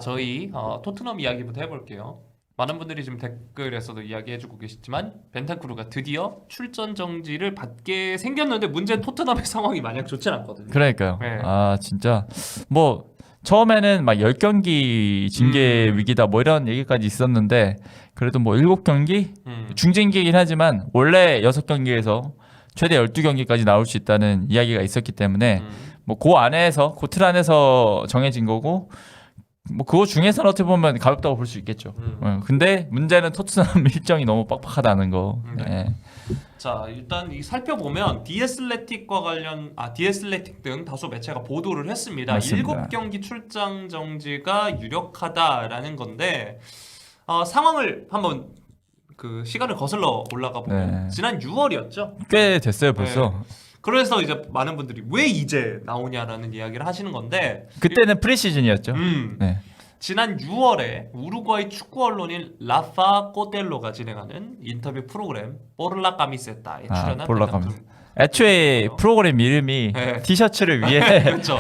저희 토트넘 이야기부터 해볼게요. 많은 분들이 지금 댓글에서도 이야기해주고 계시지만 벤탄쿠르가 드디어 출전 정지를 받게 생겼는데 문제는 토트넘의 상황이 마냥 좋진 않거든요. 그러니까요. 네. 아 진짜 뭐 처음에는 막 10경기 징계 위기다 뭐 이런 얘기까지 있었는데 그래도 뭐 7경기 중징계이긴 하지만 원래 6경기에서 최대 12경기까지 나올 수 있다는 이야기가 있었기 때문에 뭐 그 안에서 그 틀 안에서 정해진 거고 뭐 그거 중에서는 어떻게 보면 가볍다고 볼 수 있겠죠. 근데 문제는 토트넘 일정이 너무 빡빡하다는 거. 네. 네. 자, 일단 이 살펴보면 디애슬레틱과 관련 디애슬레틱 등 다수 매체가 보도를 했습니다. 맞습니다. 7경기 출장 정지가 유력하다라는 건데 상황을 한번 그 시간을 거슬러 올라가 보면 네. 지난 6월이었죠. 꽤 됐어요 벌써. 네. 그래서 이제 많은 분들이 왜 이제 나오냐라는 이야기를 하시는 건데 그때는 프리시즌이었죠. 네. 지난 6월에 우루과이 축구 언론인 라파 꼬텔로가 진행하는 인터뷰 프로그램 포르라 까미세타에 출연한 포르라 벤탄쿠르. 애초에 프로그램 이름이 네. 티셔츠를 위해 그렇죠.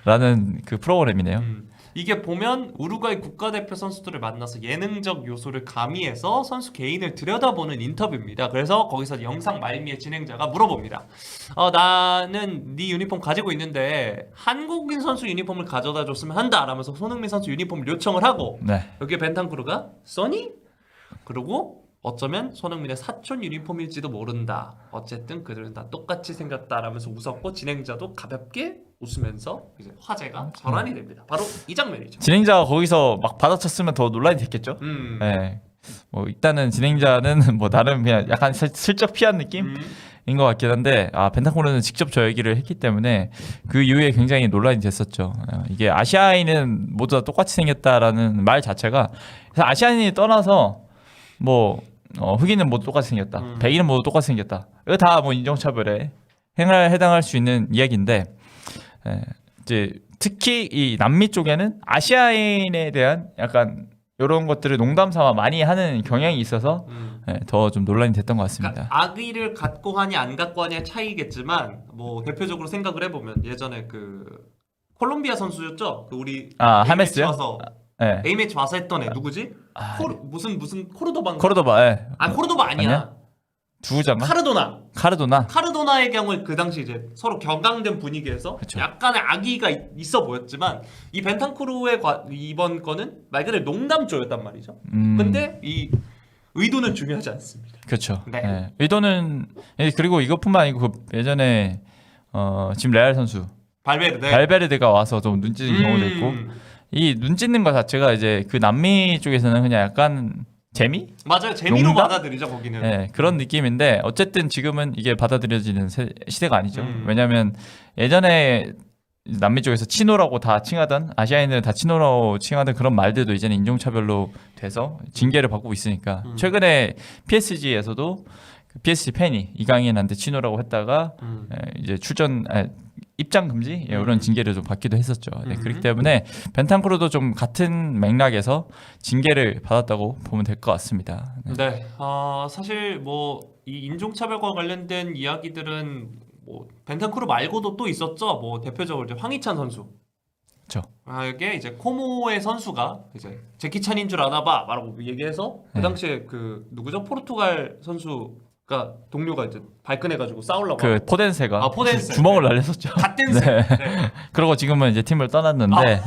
라는 그 프로그램이네요. 이게 보면 우루과이 국가대표 선수들을 만나서 예능적 요소를 가미해서 선수 개인을 들여다보는 인터뷰입니다. 그래서 거기서 영상 말미에 진행자가 물어봅니다. 나는 네 유니폼 가지고 있는데 한국인 선수 유니폼을 가져다 줬으면 한다 라면서 손흥민 선수 유니폼을 요청을 하고 네. 여기에 벤탄쿠르가 써니? 그리고 어쩌면 손흥민의 사촌 유니폼일지도 모른다. 어쨌든 그들은 다 똑같이 생겼다라면서 웃었고 진행자도 가볍게 웃으면서 이제 화제가 전환이 됩니다. 바로 이 장면이죠. 진행자가 거기서 막 받아쳤으면 더 논란이 됐겠죠. 네. 뭐 일단은 진행자는 뭐 나름 그냥 약간 슬쩍 피한 느낌인 것 같긴 한데 벤탄쿠르는 직접 저 얘기를 했기 때문에 그 이후에 굉장히 논란이 됐었죠. 이게 아시아인은 모두 다 똑같이 생겼다라는 말 자체가 아시아인이 떠나서 뭐 흑인은 모두 똑같이 생겼다, 백인은 모두 똑같이 생겼다. 이거 다 뭐 인종차별에 해당할 수 있는 이야기인데 이제 특히 이 남미 쪽에는 아시아인에 대한 약간 이런 것들을 농담 삼아 많이 하는 경향이 있어서 더 좀 논란이 됐던 것 같습니다. 그러니까 악의를 갖고 하냐 안 갖고 하냐의 차이겠지만 뭐 대표적으로 생각을 해보면 예전에 그 콜롬비아 선수였죠. 그 우리 하메스요? 와서 네. A매치 와서 했던 애 누구지? 무슨 코르도바인가? 코르도바. 네. 코르도바 아니야. 두구장가? 카르도나. 카르도나. 카르도나의 경우는 그 당시 이제 서로 격앙된 분위기에서 그쵸. 약간의 악의가 있어 보였지만 이 벤탄쿠르의 이번 거는 말 그대로 농담조였단 말이죠. 근데 이 의도는 중요하지 않습니다. 그렇죠. 네. 네. 의도는 그리고 이것뿐만 아니고 그 예전에 지금 레알 선수 발베르데가 와서 좀 눈찢은 경우도 있고 이 눈찢는 것 자체가 이제 그 남미 쪽에서는 그냥 약간 재미? 맞아요. 재미로 농담? 받아들이죠 거기는. 네, 그런 느낌인데 어쨌든 지금은 이게 받아들여지는 시대가 아니죠. 왜냐하면 예전에 남미 쪽에서 치노라고 다 칭하던 아시아인을 다 치노라고 칭하던 그런 말들도 이제는 인종차별로 돼서 징계를 받고 있으니까 최근에 PSG에서도 그 PSG 팬이 이강인한테 치노라고 했다가 이제 입장 금지 이런 징계를 좀 받기도 했었죠. 네, 그렇기 때문에 벤탄쿠르도 좀 같은 맥락에서 징계를 받았다고 보면 될 것 같습니다. 네. 사실 뭐 이 인종차별과 관련된 이야기들은 뭐 벤탄쿠르 말고도 또 있었죠. 뭐 대표적으로 이제 황희찬 선수. 그렇죠. 이게 이제 코모의 선수가 이제 제키찬인 줄 아나 봐라고 얘기해서 그 당시에 그 누구죠? 포르투갈 선수가 동료가 이제 발끈해가지고 싸우려고 그 하고. 포덴세가 포덴세. 주먹을 날렸었죠. 갓댄세. 네. 네. 그러고 지금은 이제 팀을 떠났는데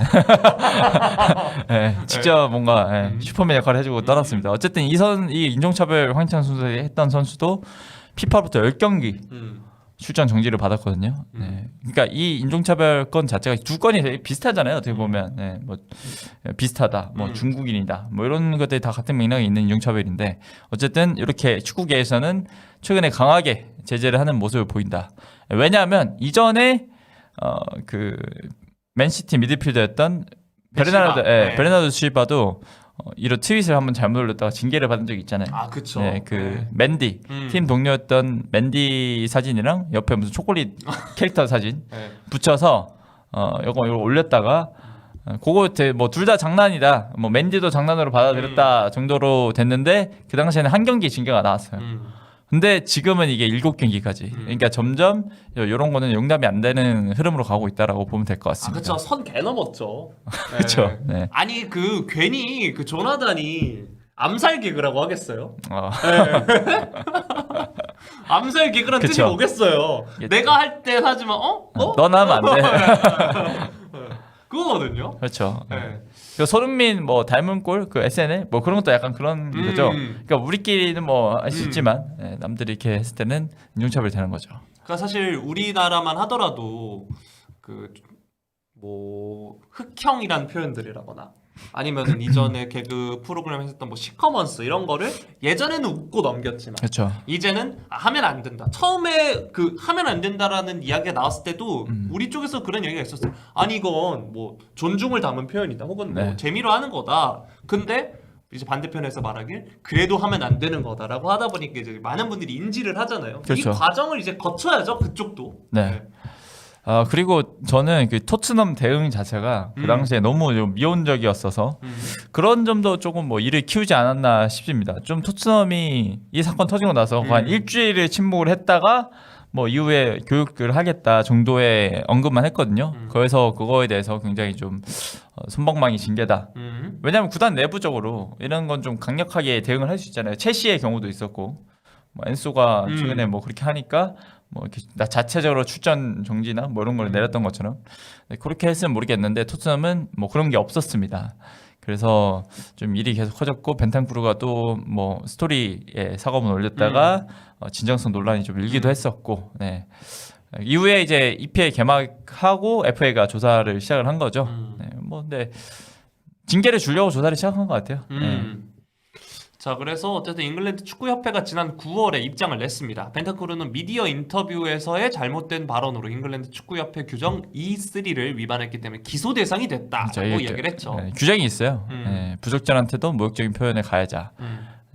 네, 직접 뭔가 슈퍼맨 역할을 해주고 떠났습니다. 어쨌든 이 인종차별 황희찬 선수 했던 선수도 피파부터 10경기 출전 정지를 받았거든요. 네. 그러니까 이 인종차별 건 자체가 두 건이 되게 비슷하잖아요. 어떻게 보면 뭐 비슷하다, 뭐 중국인이다, 뭐 이런 것들이 다 같은 맥락에 있는 인종차별인데 어쨌든 이렇게 축구계에서는 최근에 강하게 제재를 하는 모습을 보인다. 왜냐하면 이전에 그 맨시티 미드필더였던 베르나르도 실바도 이런 트윗을 한번 잘못 올렸다가 징계를 받은 적이 있잖아요. 그쵸. 네, 맨디 팀 동료였던 맨디 사진이랑 옆에 무슨 초콜릿 캐릭터 사진 붙여서 이거 올렸다가 그거 뭐 둘 다 장난이다. 뭐 맨디도 장난으로 받아들였다 정도로 됐는데 그 당시에는 한 경기 징계가 나왔어요. 근데 지금은 이게 7경기까지. 그러니까 점점 이런 거는 용납이 안 되는 흐름으로 가고 있다라고 보면 될 것 아, 같습니다. 그쵸. 선 개 넘었죠. 그렇죠. 네. 아니 그 괜히 그 조나단이 암살 개그라고 하겠어요? 어. 암살 개그란 뜻이 그쵸. 뭐겠어요? 이게- 내가 할 때 하지만 넌 하면 안 돼. 그거거든요. 그렇죠. 네. 그 손흥민 뭐 닮은 꼴, 그 SNL 뭐 그런 것도 약간 그런 거죠. 그러니까 우리끼리는 뭐 할 수 있지만 남들이 이렇게 했을 때는 인종차별이 되는 거죠. 그러니까 사실 우리나라만 하더라도 그 뭐 흑형이란 표현들이라거나 아니면은 이전에 개그 프로그램 했었던 뭐 시커먼스 이런 거를 예전에는 웃고 넘겼지만 그렇죠. 이제는 하면 안 된다. 처음에 그 하면 안 된다라는 이야기가 나왔을 때도 우리 쪽에서 그런 얘기가 있었어요. 아니 이건 뭐 존중을 담은 표현이다. 혹은 뭐 네. 재미로 하는 거다. 근데 이제 반대편에서 말하길 그래도 하면 안 되는 거다라고 하다 보니까 이제 많은 분들이 인지를 하잖아요. 그렇죠. 이 과정을 이제 거쳐야죠. 그쪽도. 네. 아 그리고 저는 그 토트넘 대응 자체가 그 당시에 너무 좀 미온적이었어서 그런 점도 조금 뭐 이를 키우지 않았나 싶습니다. 좀 토트넘이 이 사건 터지고 나서 한 일주일을 침묵을 했다가 뭐 이후에 교육을 하겠다 정도의 언급만 했거든요. 그래서 그거에 대해서 굉장히 좀 손방망이 징계다. 왜냐하면 구단 내부적으로 이런 건 좀 강력하게 대응을 할 수 있잖아요. 첼시의 경우도 있었고 뭐 엔소가 최근에 뭐 그렇게 하니까 뭐 이렇게 나 자체적으로 출전 정지나 뭐 이런 걸 내렸던 것처럼 그렇게 했으면 모르겠는데 토트넘은 뭐 그런 게 없었습니다. 그래서 좀 일이 계속 커졌고 벤탄쿠르가 또 뭐 스토리에 사과문 올렸다가 진정성 논란이 좀 일기도 했었고 네. 이후에 이제 EPL 개막하고 FA가 조사를 시작을 한 거죠. 네. 뭐 근데 징계를 주려고 조사를 시작한 것 같아요. 네. 자, 그래서 어쨌든 잉글랜드 축구협회가 지난 9월에 입장을 냈습니다. 벤탄쿠르는 미디어 인터뷰에서의 잘못된 발언으로 잉글랜드 축구협회 규정 E3를 위반했기 때문에 기소 대상이 됐다고 저희 이야기를 했죠. 네, 규정이 있어요. 네, 부적절한테도 모욕적인 표현에 가해자.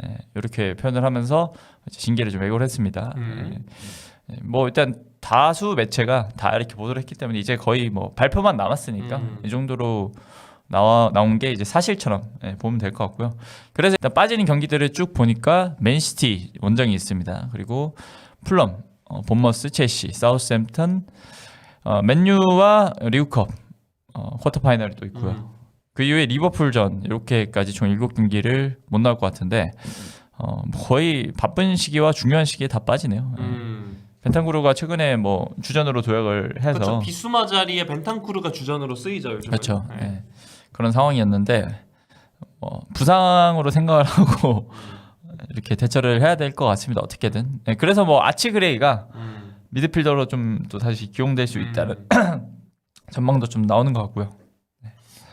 네, 이렇게 표현을 하면서 징계를 좀 왜곡을 했습니다. 네, 뭐 일단 다수 매체가 다 이렇게 보도를 했기 때문에 이제 거의 뭐 발표만 남았으니까 이 정도로 나온 게 이제 사실처럼 보면 될 것 같고요. 그래서 일단 빠지는 경기들을 쭉 보니까 맨시티 원정이 있습니다. 그리고 풀럼, 본머스, 첼시, 사우스햄튼, 맨유와 리그컵 쿼터 파이널이 또 있고요. 그 이후에 리버풀전 이렇게까지 총 7경기를 못 나올 것 같은데 거의 바쁜 시기와 중요한 시기에 다 빠지네요. 벤탄쿠르가 최근에 뭐 주전으로 도약을 해서 그렇죠. 비수마 자리에 벤탄쿠르가 주전으로 쓰이죠 요즘. 그렇죠. 네. 그런 상황이었는데 부상으로 생각을 하고 이렇게 대처를 해야 될 것 같습니다. 어떻게든. 네, 그래서 뭐 아치그레이가 미드필더로 좀 또 다시 기용될 수 있다는 전망도 좀 나오는 것 같고요.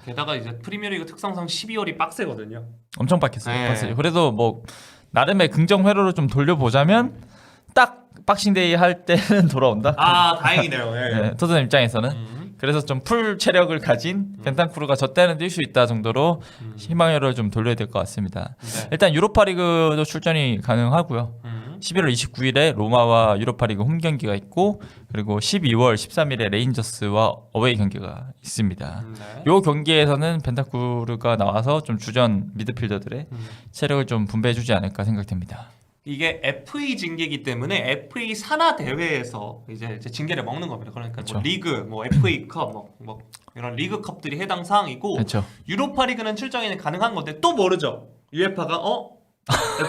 게다가 이제 프리미어리그 특성상 12월이 빡세거든요. 엄청 빡했어요. 네. 빡세요. 그래도 뭐 나름의 긍정 회로를 좀 돌려보자면 딱 박싱데이 할 때는 돌아온다. 아 다행이네요. 네. 네, 토트넘 입장에서는. 그래서 좀 풀 체력을 가진 벤탄쿠르가 저 때는 뛸 수 있다 정도로 희망회로를 좀 돌려야 될 것 같습니다. 네. 일단 유로파리그도 출전이 가능하고요. 11월 29일에 로마와 유로파리그 홈 경기가 있고 그리고 12월 13일에 레인저스와 어웨이 경기가 있습니다. 네. 요 경기에서는 벤탄쿠르가 나와서 좀 주전 미드필더들의 체력을 좀 분배해주지 않을까 생각됩니다. 이게 FA 징계이기 때문에 FA 산하 대회에서 이제 징계를 먹는 겁니다. 그러니까 그렇죠. 뭐 리그, 뭐 FA컵, 뭐 이런 리그컵들이 해당 사항이고 그렇죠. 유로파리그는 출전이 가능한 건데 또 모르죠. UEFA가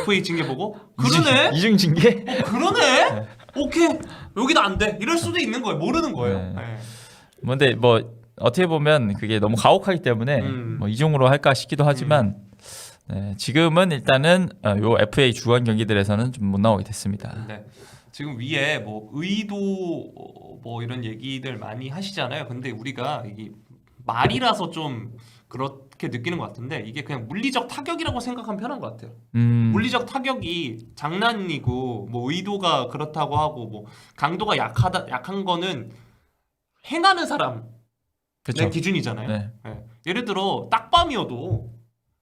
FA 징계 보고 그러네. 이중 징계? 그러네. 오케이 여기도 안 돼. 이럴 수도 있는 거예요. 모르는 거예요. 네. 네. 근데 뭐 어떻게 보면 그게 너무 가혹하기 때문에 뭐 이중으로 할까 싶기도 하지만 네, 지금은 일단은 요 FA 주간 경기들에서는 좀 못 나오게 됐습니다. 네. 지금 위에 뭐 의도 뭐 이런 얘기들 많이 하시잖아요. 근데 우리가 이게 말이라서 좀 그렇게 느끼는 것 같은데 이게 그냥 물리적 타격이라고 생각하면 편한 것 같아요. 물리적 타격이 장난이고 뭐 의도가 그렇다고 하고 뭐 강도가 약한 거는 행하는 사람의 그렇죠. 기준이잖아요. 네. 네. 예를 들어 딱밤이어도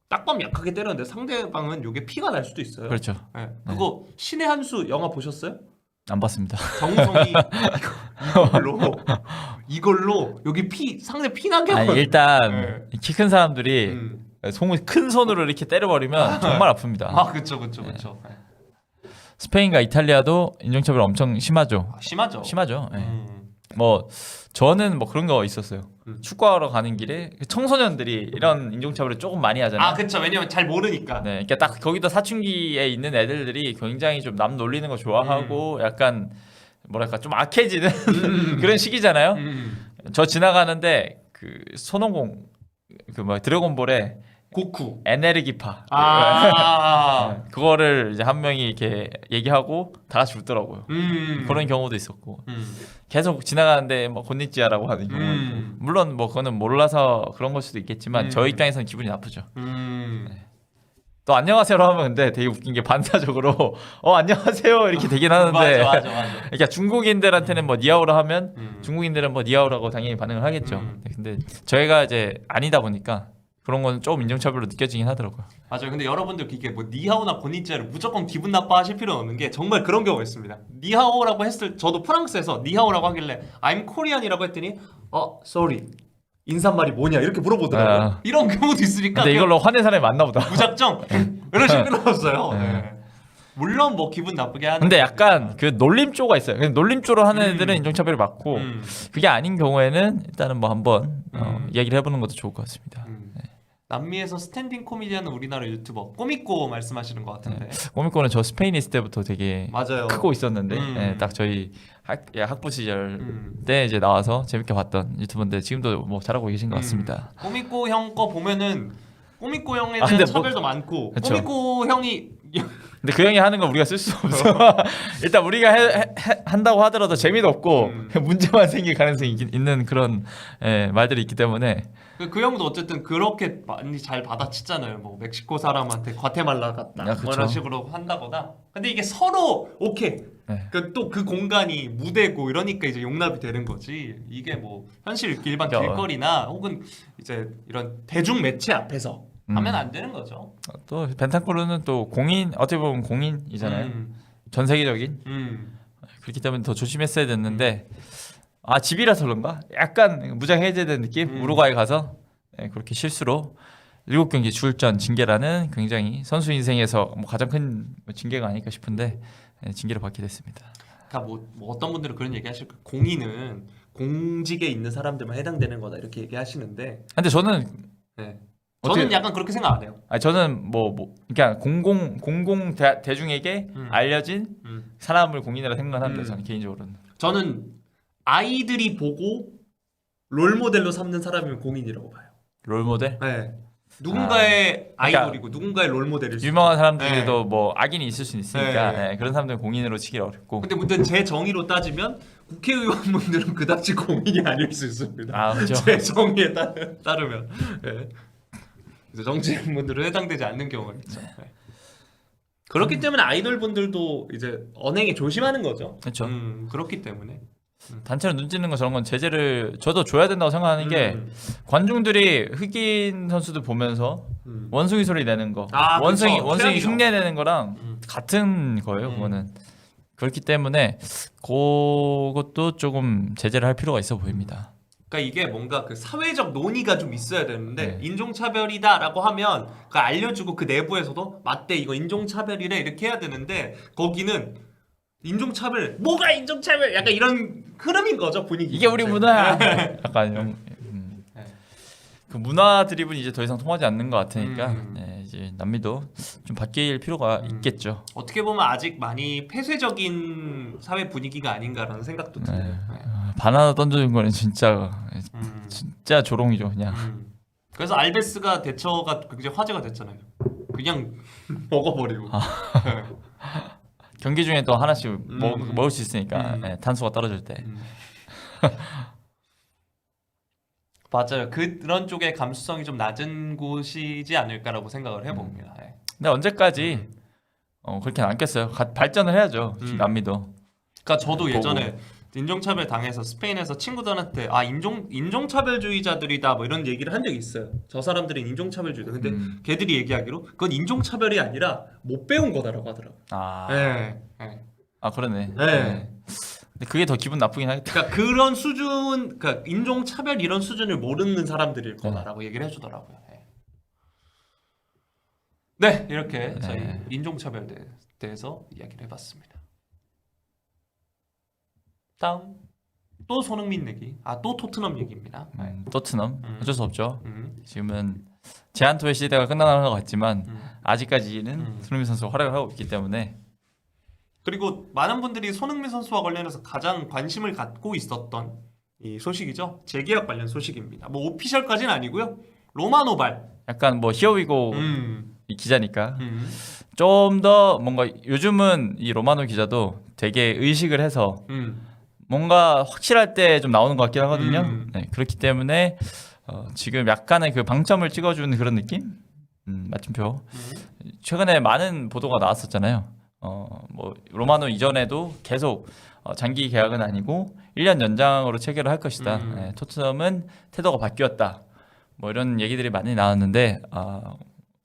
딱밤 약하게 때렸는데 상대방은 요게 피가 날 수도 있어요. 그렇죠. 네. 그거 신의 한 수 영화 보셨어요? 안 봤습니다. 정우성이 이걸로 여기 상대 피 나게 아니, 하거든요. 일단 키 큰 사람들이 음. 큰 손으로 이렇게 때려버리면 정말 아픕니다. 아 그쵸. 네. 스페인과 이탈리아도 인종차별 엄청 심하죠. 심하죠. 심하죠. 예. 뭐 저는 뭐 그런 거 있었어요. 축구하러 가는 길에 청소년들이 이런 인종차별을 조금 많이 하잖아요. 아 그렇죠. 왜냐면 잘 모르니까. 네, 그러니까 딱 거기다 사춘기에 있는 애들이 굉장히 좀 남 놀리는 거 좋아하고 약간 뭐랄까 좀 악해지는 그런 시기잖아요. 저 지나가는데 그 손오공 그 뭐 드래곤볼에 고쿠. 에네르기파 아. 그거를 이제 한 명이 이렇게 얘기하고 다 같이 웃더라고요. 그런 경우도 있었고 계속 지나가는데 뭐 곤니찌아라고 하는 경우 물론 뭐 그거는 몰라서 그런 걸 수도 있겠지만 저 입장에서는 기분이 나쁘죠. 또 안녕하세요로 하면 근데 되게 웃긴 게 반사적으로 안녕하세요 이렇게 되긴 하는데 맞아. 그러니까 중국인들한테는 뭐 니하오라 하면 중국인들은 뭐 니하오라고 당연히 반응을 하겠죠. 근데 저희가 이제 아니다 보니까 그런 건 조금 인종차별로 느껴지긴 하더라고요. 맞아요. 근데 여러분들 이게 뭐 니하오나 고니찌아를 무조건 기분 나빠하실 필요는 없는 게 정말 그런 경우가 있습니다. 니하오라고 했을 저도 프랑스에서 니하오라고 하길래 I'm Korean이라고 했더니 sorry 인사말이 뭐냐 이렇게 물어보더라고요. 이런 경우도 있으니까. 근데 이걸로 화낸 사람이 많나 보다. 무작정 이런 식으로 끊었어요. 네. 물론 뭐 기분 나쁘게 하는. 근데 약간 그 놀림조가 있어요. 놀림조로 하는 애들은 인종차별이 맞고 그게 아닌 경우에는 일단은 뭐 한번 이야기를 해보는 것도 좋을 것 같습니다. 남미에서 스탠딩 코미디하는 우리나라 유튜버 꼬미꼬 말씀하시는 것 같은데. 꼬미꼬는 저 스페인에 있을 때부터 되게 맞아요. 크고 있었는데 딱 저희 학부 시절 때 이제 나와서 재밌게 봤던 유튜버인데 지금도 뭐 잘하고 계신 것 같습니다. 꼬미꼬 형 거 보면은 꼬미꼬 형에 대한 근데 차별도 많고 그쵸. 꼬미꼬 형이 근데 그 형이 하는 건 우리가 쓸 수 없어. 일단 우리가 한다고 하더라도 재미도 없고 문제만 생길 가능성이 있는 그런 말들이 있기 때문에 그 형도 어쨌든 그렇게 많이 잘 받아치잖아요. 뭐 멕시코 사람한테 과테말라 같다 뭐 이런 식으로 한다거나. 근데 이게 서로 오케이. 또 그 공간이 무대고 이러니까 이제 용납이 되는 거지. 이게 뭐 현실 일반 길거리나 혹은 이제 이런 대중 매체 앞에서 하면 안 되는 거죠. 또 벤탄쿠르는 또 공인 어떻게 보면 공인이잖아요. 전 세계적인. 그렇기 때문에 더 조심했어야 됐는데 집이라서 그런가? 약간 무장 해제된 느낌? 우루과이 가서 그렇게 실수로 7경기 출전 징계라는 굉장히 선수 인생에서 뭐 가장 큰 징계가 아닐까 싶은데 징계를 받게 됐습니다. 그러니까 뭐 어떤 분들은 그런 얘기 하실 거예요. 공인은 공직에 있는 사람들만 해당되는 거다 이렇게 얘기하시는데 근데 저는 저는 약간 그렇게 생각 안 해요. 저는 그러니까 공공 대중에게 알려진 사람을 공인이라 생각합니다. 저는 개인적으로는. 저는 아이들이 보고 롤 모델로 삼는 사람이면 공인이라고 봐요. 롤 모델? 네. 누군가의 그러니까 아이돌이고 누군가의 롤 모델일 수 유명한 사람들도 뭐 악인이 있을 수 있으니까 네. 그런 사람들은 공인으로 치기 어렵고. 근데 문제는 제 정의로 따지면 국회의원분들은 그다지 공인이 아닐 수 있습니다. 그렇죠. 제 정의에 따르면. 네. 그래서 정치인분들은 해당되지 않는 경우가 있죠. 네. 그렇기 때문에 아이돌 분들도 이제 언행에 조심하는 거죠. 그렇죠. 그렇기 때문에. 단체로 눈 찌는 거 저런 건 제재를 저도 줘야 된다고 생각하는 게 관중들이 흑인 선수들 보면서 원숭이 소리 내는 거, 원숭이 흉내 내는 거랑 같은 거예요. 그거는 그렇기 때문에 그것도 조금 제재를 할 필요가 있어 보입니다. 그러니까 이게 뭔가 그 사회적 논의가 좀 있어야 되는데 인종차별이다라고 하면 그 알려주고 그 내부에서도 맞대 이거 인종차별이래 이렇게 해야 되는데 거기는 인종차별 뭐가 인종차별 약간 이런 흐름인 거죠 분위기. 이게 우리 문화야. 약간 이런 그 문화 드립은 이제 더 이상 통하지 않는 것 같으니까 이제 남미도 좀 바뀔 필요가 있겠죠. 어떻게 보면 아직 많이 폐쇄적인 사회 분위기가 아닌가라는 생각도 들어요. 바나나 던져준 거는 진짜 조롱이죠 그냥. 그래서 알베스가 대처가 굉장히 화제가 됐잖아요. 그냥 먹어버리고. 경기 중에 또 하나씩 먹을 수 있으니까 탄수가 떨어질 때. 맞아요. 그런 쪽의 감수성이 좀 낮은 곳이지 않을까라고 생각을 해봅니다. 근데 언제까지 그렇게 남겠어요. 발전을 해야죠. 남미도. 그러니까 저도 예전에 인종차별 당해서 스페인에서 친구들한테 인종차별주의자들이다 뭐 이런 얘기를 한 적이 있어요. 저 사람들은 인종차별주의자. 근데 걔들이 얘기하기로 그건 인종차별이 아니라 못 배운 거다라고 하더라고요. 그러네. 네. 근데 그게 더 기분 나쁘긴 하겠다. 그러니까 그런 수준, 그러니까 인종차별 이런 수준을 모르는 사람들일 거다라고 얘기를 해주더라고요. 네, 이렇게 저희 인종차별에 대해서 이야기를 해봤습니다. 다음 또 손흥민 얘기. 또 토트넘 얘기입니다. 토트넘 어쩔 수 없죠. 지금은 제한토의 시대가 끝나는 것 같지만 아직까지는 손흥민 선수가 활약을 하고 있기 때문에. 그리고 많은 분들이 손흥민 선수와 관련해서 가장 관심을 갖고 있었던 이 소식이죠. 재계약 관련 소식입니다. 뭐 오피셜까지는 아니고요. 로마노발. 약간 뭐 히어위고 이 기자니까 좀 더 뭔가 요즘은 이 로마노 기자도 되게 의식을 해서 뭔가 확실할 때 좀 나오는 것 같긴 하거든요. 네, 그렇기 때문에 지금 약간의 그 방점을 찍어주는 그런 느낌? 마침표. 최근에 많은 보도가 나왔었잖아요. 뭐 로마노 이전에도 계속 장기 계약은 아니고 1년 연장으로 체결을 할 것이다. 네, 토트넘은 태도가 바뀌었다. 뭐 이런 얘기들이 많이 나왔는데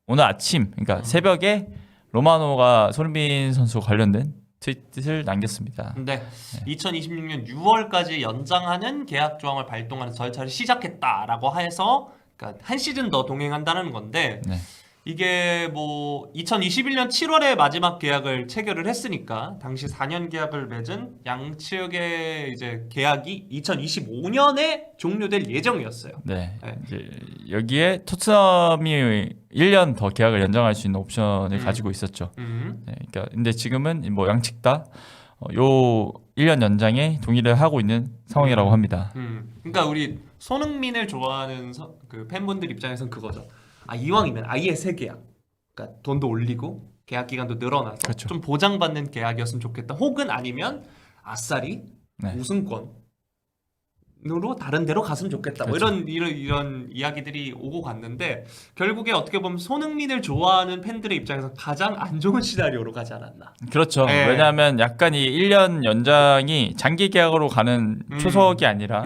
오늘 아침, 그러니까 새벽에 로마노가 손흥민 선수 관련된 트윗을 남겼습니다. 네. 2026년 6월까지 연장하는 계약 조항을 발동하는 절차를 시작했다라고 해서 그러니까 한 시즌 더 동행한다는 건데 네. 이게 뭐 2021년 7월에 마지막 계약을 체결을 했으니까 당시 4년 계약을 맺은 양측의 이제 계약이 2025년에 종료될 예정이었어요. 네. 네. 이제 여기에 토트넘이 1년 더 계약을 연장할 수 있는 옵션을 가지고 있었죠. 네, 그러니까 근데 지금은 뭐 양측 다 요 1년 연장에 동의를 하고 있는 상황이라고 합니다. 그러니까 우리 손흥민을 좋아하는 그 팬분들 입장에서는 그거죠. 이왕이면 아예 새 계약. 그러니까 돈도 올리고 계약 기간도 늘어나서 그렇죠. 좀 보장받는 계약이었으면 좋겠다. 혹은 아니면 아싸리 네. 우승권으로 다른 데로 갔으면 좋겠다. 그렇죠. 뭐 이런 이야기들이 오고 갔는데 결국에 어떻게 보면 손흥민을 좋아하는 팬들의 입장에서 가장 안 좋은 시나리오로 가지 않았나. 그렇죠. 네. 왜냐하면 약간 이 1년 연장이 장기 계약으로 가는 초석이 아니라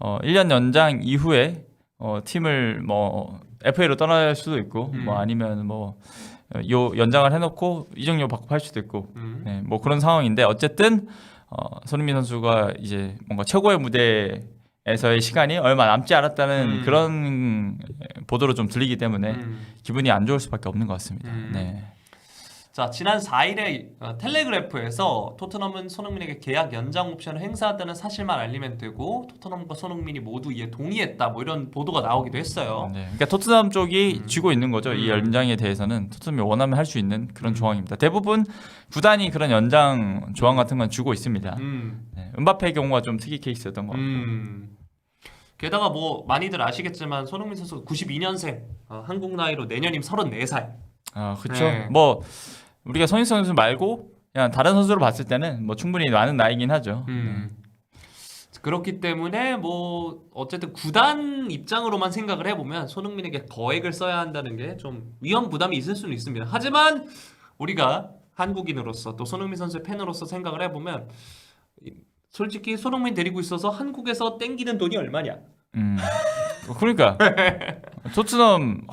1년 연장 이후에 팀을 뭐 FA로 떠날 수도 있고 뭐 아니면 뭐 요 연장을 해놓고 이적료 받고 팔 수도 있고 네, 뭐 그런 상황인데 어쨌든 손흥민 선수가 이제 뭔가 최고의 무대에서의 시간이 얼마 남지 않았다는 그런 보도로 좀 들리기 때문에 기분이 안 좋을 수밖에 없는 것 같습니다. 네. 자, 지난 4일에 텔레그래프에서 토트넘은 손흥민에게 계약 연장 옵션을 행사한다는 사실만 알리면 되고 토트넘과 손흥민이 모두 이에 동의했다. 뭐 이런 보도가 나오기도 했어요. 네. 그러니까 토트넘 쪽이 쥐고 있는 거죠. 이 연장에 대해서는 토트넘이 원하면 할 수 있는 그런 조항입니다. 대부분 구단이 그런 연장 조항 같은 건 주고 있습니다. 네. 음바페의 경우가 좀 특이 케이스였던 것 같고. 게다가 뭐 많이들 아시겠지만 손흥민 선수가 92년생, 한국 나이로 내년이면 34살. 그렇죠. 네. 뭐 우리가 손흥민 선수 말고 그냥 다른 선수로 봤을 때는 뭐 충분히 많은 나이긴 하죠. 그렇기 때문에 뭐 어쨌든 구단 입장으로만 생각을 해보면 손흥민에게 거액을 써야 한다는 게 좀 위험 부담이 있을 수는 있습니다. 하지만 우리가 한국인으로서 또 손흥민 선수의 팬으로서 생각을 해보면 솔직히 손흥민 데리고 있어서 한국에서 땡기는 돈이 얼마냐? 그러니까 토트넘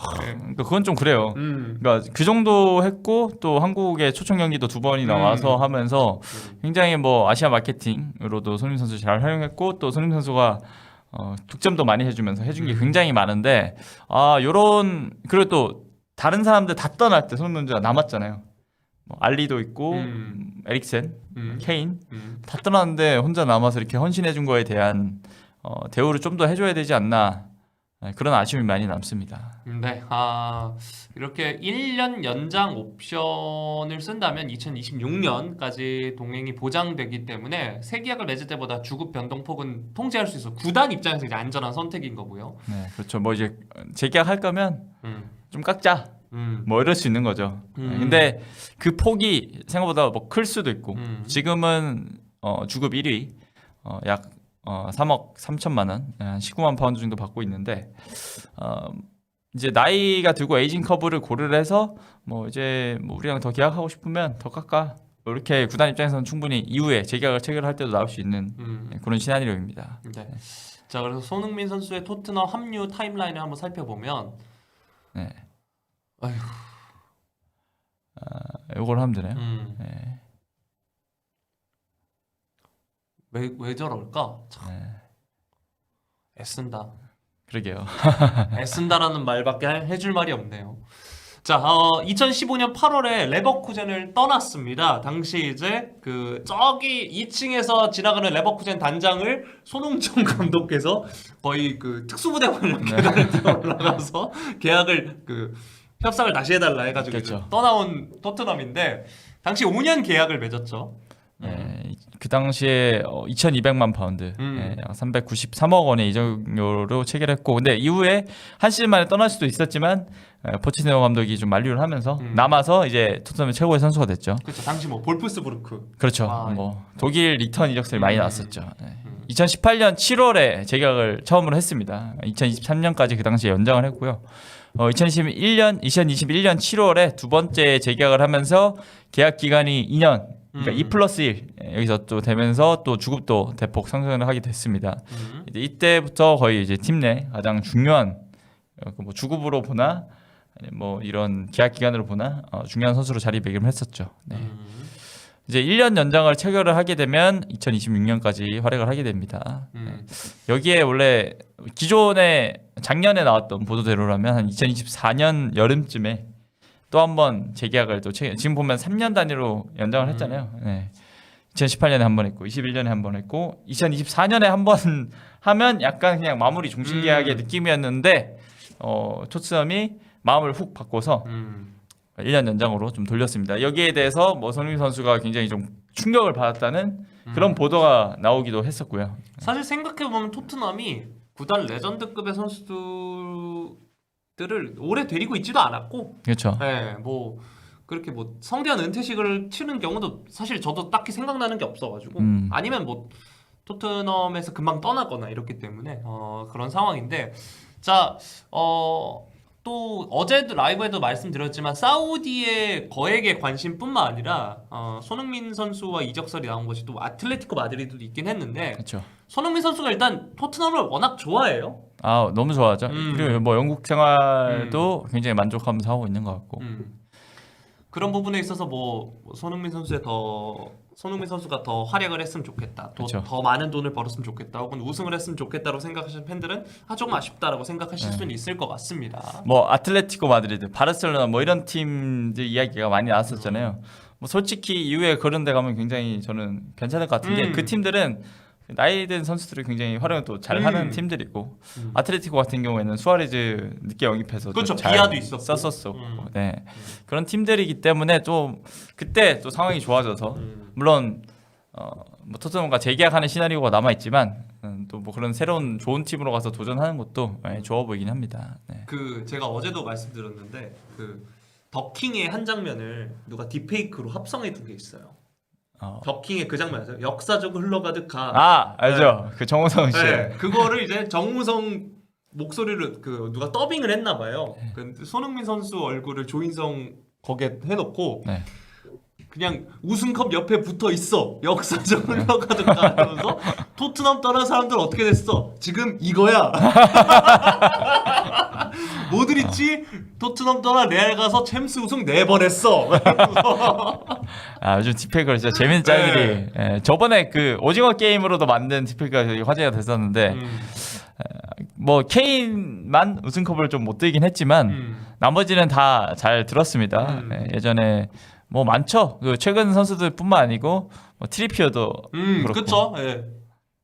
그건 좀 그래요. 그러니까 그 정도 했고 또 한국에 초청 경기도 2번이 나와서 하면서 굉장히 뭐 아시아 마케팅으로도 손흥민 선수 잘 활용했고 또 손흥민 선수가 득점도 많이 해주면서 해준 게 굉장히 많은데 요런 그리고 또 다른 사람들 다 떠날 때 손흥민 선수가 남았잖아요. 뭐 알리도 있고 에릭센, 케인 다 떠났는데 혼자 남아서 이렇게 헌신해준 거에 대한 대우를 좀 더 해줘야 되지 않나 그런 아쉬움이 많이 남습니다. 네, 이렇게 1년 연장 옵션을 쓴다면 2026년까지 동행이 보장되기 때문에 새 계약을 맺을 때보다 주급 변동폭은 통제할 수 있어. 구단 입장에서 이제 안전한 선택인 거고요. 네, 그렇죠. 뭐 이제 재계약할 거면 좀 깎자. 뭐 이럴 수 있는 거죠. 근데 그 폭이 생각보다 뭐 클 수도 있고 지금은 주급 1위 약 3억 3천만 원, 한 19만 파운드 정도 받고 있는데 이제 나이가 들고 에이징 커브를 고려를 해서 뭐 이제 뭐 우리랑 더 계약하고 싶으면 더 깎아. 이렇게 구단 입장에서는 충분히 이후에 재계약을 체결할 때도 나올 수 있는 그런 시나리오입니다. 네. 자, 그래서 손흥민 선수의 토트넘 합류 타임라인을 한번 살펴보면 네. 아휴. 이걸 하면 되나요? 네. 왜 저럴까? 참. 애쓴다. 그러게요. 애쓴다라는 말밖에 해줄 말이 없네요. 자, 2015년 8월에 레버쿠젠을 떠났습니다. 당시 이제 그 저기 2층에서 지나가는 레버쿠젠 단장을 손흥정 감독께서 거의 그 특수부대만 계단을 뛰어 올라가서 계약을 그 협상을 다시 해달라 해가지고 그렇죠. 떠나온 토트넘인데 당시 5년 계약을 맺었죠. 그 당시에 2,200만 파운드, 약 393억 원의 이적료로 체결했고, 근데 이후에 한 시즌 만에 떠날 수도 있었지만 포체티노 감독이 좀 만류를 하면서 남아서 이제 토트넘의 최고의 선수가 됐죠. 그렇죠. 당시 뭐 볼프스부르크. 그렇죠. 뭐 독일 리턴 이적설이 많이 나왔었죠. 2018년 7월에 재계약을 처음으로 했습니다. 2023년까지 그 당시에 연장을 했고요. 2021년 7월에 두 번째 재계약을 하면서 계약 기간이 2년. 그러니까 2+1 여기서 또 되면서 또 주급도 대폭 상승을 하게 됐습니다. 이제 이때부터 거의 이제 팀 내 가장 중요한 뭐 주급으로 보나 뭐 이런 계약 기간으로 보나 중요한 선수로 자리매김했었죠. 네. 이제 1년 연장을 체결을 하게 되면 2026년까지 활약을 하게 됩니다. 여기에 원래 기존에 작년에 나왔던 보도대로라면 한 2024년 여름쯤에 또 한 번 재계약을 또 지금 보면 3년 단위로 연장을 했잖아요. 네. 2018년에 한 번 했고 21년에 한 번 했고 2024년에 한 번 하면 약간 그냥 마무리 종신 계약의 느낌이었는데 토트넘이 마음을 훅 바꿔서 1년 연장으로 좀 돌렸습니다. 여기에 대해서 뭐 손흥민 선수가 굉장히 좀 충격을 받았다는 그런 보도가 나오기도 했었고요. 사실 생각해보면 토트넘이 구단 레전드급의 선수들을 오래 데리고 있지도 않았고, 그렇죠. 네, 뭐 그렇게 뭐 성대한 은퇴식을 치는 경우도 사실 저도 딱히 생각나는 게 없어가지고 아니면 뭐 토트넘에서 금방 떠나거나 이렇기 때문에 그런 상황인데 자, 또 어제도 라이브에도 말씀드렸지만 사우디의 거액의 관심뿐만 아니라 손흥민 선수와 이적설이 나온 것이 또 아틀레티코 마드리드도 있긴 했는데 그렇죠. 손흥민 선수가 일단 토트넘을 워낙 좋아해요. 아 너무 좋아하죠. 그리고 뭐 영국 생활도 굉장히 만족하면서 하고 있는 것 같고. 그런 부분에 있어서 뭐 손흥민 선수가 더 활약을 했으면 좋겠다. 그쵸. 더 많은 돈을 벌었으면 좋겠다. 혹은 우승을 했으면 좋겠다라고 생각하시는 팬들은 조금 아쉽다라고 생각하실 수는 있을 것 같습니다. 뭐 아틀레티코 마드리드, 바르셀로나 뭐 이런 팀들 이야기가 많이 나왔었잖아요. 뭐 솔직히 이후에 그런 데 가면 굉장히 저는 괜찮을 것 같은데 그 팀들은 나이 든 선수들이 굉장히 활용을 또 잘하는 팀들이고 아틀레티코 같은 경우에는 수아레즈 늦게 영입해서 그렇죠. 잘 비아도 있었고. 썼었고 네. 그런 팀들이기 때문에 좀 그때 또 상황이 좋아져서 물론 뭐 토트넘과 재계약하는 시나리오가 남아 있지만 또 뭐 그런 새로운 좋은 팀으로 가서 도전하는 것도 좋아 보이긴 합니다. 네. 그 제가 어제도 말씀드렸는데 그 더킹의 한 장면을 누가 딥페이크로 합성해 둔 게 있어요. 더킹의 그 장면 아세요? 역사적으로 흘러가득가. 알죠. 그 정우성 씨. 네, 그거를 이제 정우성 목소리를 그 누가 더빙을 했나 봐요. 그 손흥민 선수 얼굴을 조인성 거기에 해놓고 그냥 우승컵 옆에 붙어 있어. 역사적으로 흘러가득가 하면서 토트넘 떠난 사람들 어떻게 됐어? 지금 이거야. 모드리치 토트넘 떠나 레알 가서 챔스 우승 4번 했어. 요즘 딥페이크가 진짜 재밌는 짤들이 저번에 그 오징어 게임으로도 만든 딥페이크가 화제가 됐었는데 뭐 케인만 우승컵을 좀 못 들긴 했지만 나머지는 다 잘 들었습니다. 예전에 뭐 많죠. 그 최근 선수들뿐만 아니고 뭐 트리피어도 그렇고 그렇죠.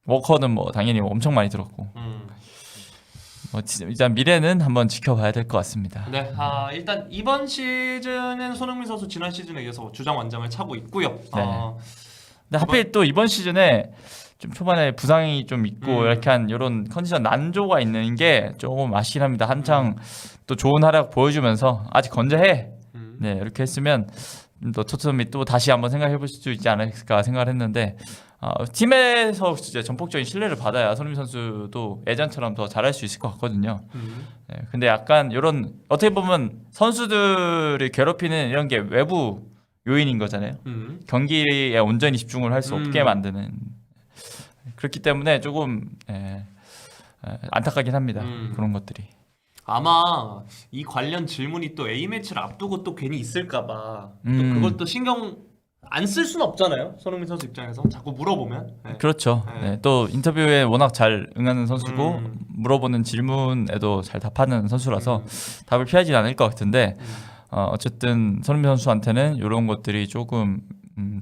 워커는 뭐 당연히 엄청 많이 들었고 뭐 일단 미래는 한번 지켜봐야 될 것 같습니다. 네, 일단 이번 시즌은 손흥민 선수 지난 시즌에 이어서 주장 완장을 차고 있고요. 근데 하필 또 이번 시즌에 좀 초반에 부상이 좀 있고 이렇게 한 이런 컨디션 난조가 있는 게 조금 아쉽긴 합니다. 한창 또 좋은 활약 보여주면서 아직 건재해. 네, 이렇게 했으면 또 토트넘이 또 다시 한번 생각해 볼 수 있지 않을까 생각을 했는데 팀에서 진짜 전폭적인 신뢰를 받아야 손흥민 선수도 예전처럼 더 잘할 수 있을 것 같거든요. 네, 근데 약간 이런 어떻게 보면 선수들이 괴롭히는 이런 게 외부 요인인 거잖아요. 경기에 온전히 집중을 할 수 없게 만드는 그렇기 때문에 조금 안타깝긴 합니다. 그런 것들이. 아마 이 관련 질문이 또 A매치를 앞두고 또 괜히 있을까봐 또 그걸 또 신경 안 쓸 수는 없잖아요. 손흥민 선수 입장에서 자꾸 물어보면. 그렇죠. 또 인터뷰에 워낙 잘 응하는 선수고 물어보는 질문에도 잘 답하는 선수라서 답을 피하진 않을 것 같은데 어쨌든 손흥민 선수한테는 이런 것들이 조금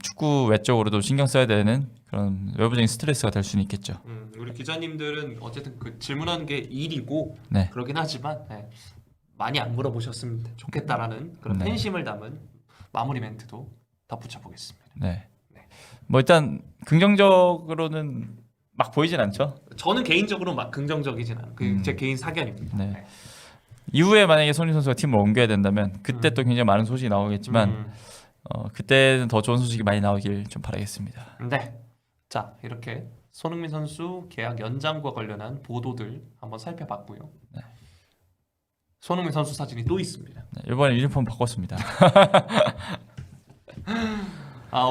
축구 외적으로도 신경 써야 되는 그런 외부적인 스트레스가 될 수는 있겠죠. 우리 기자님들은 어쨌든 그 질문하는 게 일이고 네. 그러긴 하지만 많이 안 물어보셨으면 좋겠다라는 그런 네. 팬심을 담은 마무리 멘트도 덧붙여 보겠습니다. 네. 뭐 일단 긍정적으로는 막 보이진 않죠. 저는 개인적으로 막 긍정적이진 않아요. 제 개인 사견입니다. 네. 이후에 만약에 손흥민 선수가 팀을 옮겨야 된다면 그때 또 굉장히 많은 소식이 나오겠지만 그때는 더 좋은 소식이 많이 나오길 좀 바라겠습니다. 네. 자, 이렇게 손흥민 선수 계약 연장과 관련한 보도들 한번 살펴봤고요. 네. 손흥민 선수 사진이 또 있습니다. 네, 이번에 유니폼 바꿨습니다.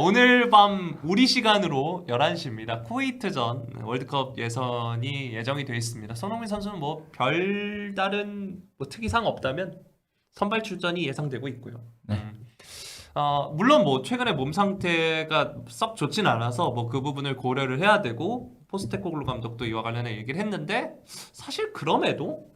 오늘 밤 우리 시간으로 11시입니다. 쿠웨이트전 월드컵 예선이 예정이 되어 있습니다. 손흥민 선수는 뭐 별다른 뭐 특이사항 없다면 선발 출전이 예상되고 있고요. 네. 물론 뭐 최근에 몸 상태가 썩 좋진 않아서 뭐 그 부분을 고려를 해야 되고 포스테코글루 감독도 이와 관련해 얘기를 했는데 사실 그럼에도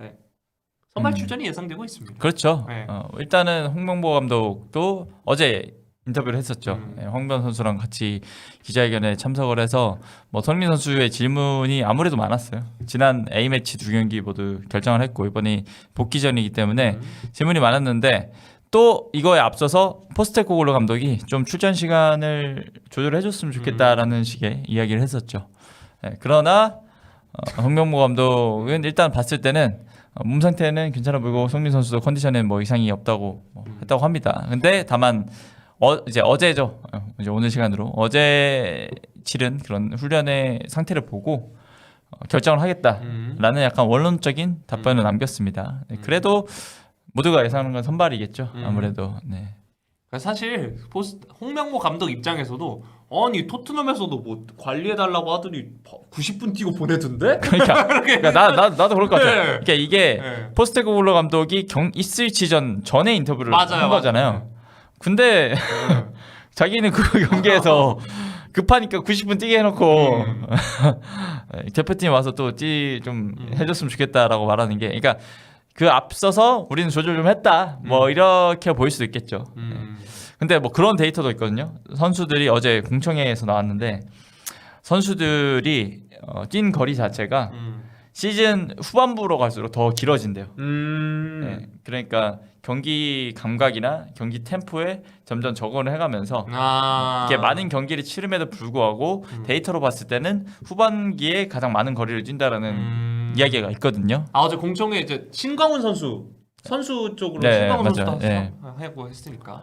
선발 출전이 예상되고 있습니다. 그렇죠. 네. 일단은 홍명보 감독도 어제 인터뷰를 했었죠. 황변 선수랑 같이 기자회견에 참석을 해서 뭐 손흥민 선수의 질문이 아무래도 많았어요. 지난 A 매치 2경기 모두 결정을 했고 이번이 복귀전이기 때문에 질문이 많았는데 또 이거에 앞서서 포스테코글루 감독이 좀 출전 시간을 조절해 줬으면 좋겠다라는 식의 이야기를 했었죠. 그러나 홍명보 감독은 일단 봤을 때는 몸 상태는 괜찮아 보이고 손흥민 선수도 컨디션에 뭐 이상이 없다고 했다고 합니다. 근데 다만 이제 어제죠. 이제 오늘 시간으로 어제 치른 그런 훈련의 상태를 보고 결정을 하겠다라는 약간 원론적인 답변을 남겼습니다. 그래도 모두가 예상하는 건 선발이겠죠. 아무래도. 네. 사실 홍명보 감독 입장에서도 아니 토트넘에서도 뭐 관리해달라고 하더니 90분 뛰고 보내던데? 그러니까 나도 그럴 것 같아요. 네. 그러니까 이게 포스테코글루 감독이 이슬치전 전에 인터뷰를 한 거잖아요. 근데 자기는 그 경기에서 급하니까 90분 뛰게 해놓고 대표팀 와서 또 좀 해줬으면 좋겠다라고 말하는 게, 그러니까 그 앞서서 우리는 조절 좀 했다 뭐 이렇게 보일 수도 있겠죠. 근데 뭐 그런 데이터도 있거든요. 선수들이 어제 공청회에서 나왔는데 선수들이 뛴 거리 자체가 시즌 후반부로 갈수록 더 길어진대요. 네, 그러니까 경기 감각이나 경기 템포에 점점 적응을 해가면서 이게 많은 경기를 치름에도 불구하고 데이터로 봤을 때는 후반기에 가장 많은 거리를 뛴다라는 이야기가 있거든요. 어제 공청회 이제 신광훈 선수 쪽으로 네, 신광훈 맞아요. 선수도 네. 하고 했으니까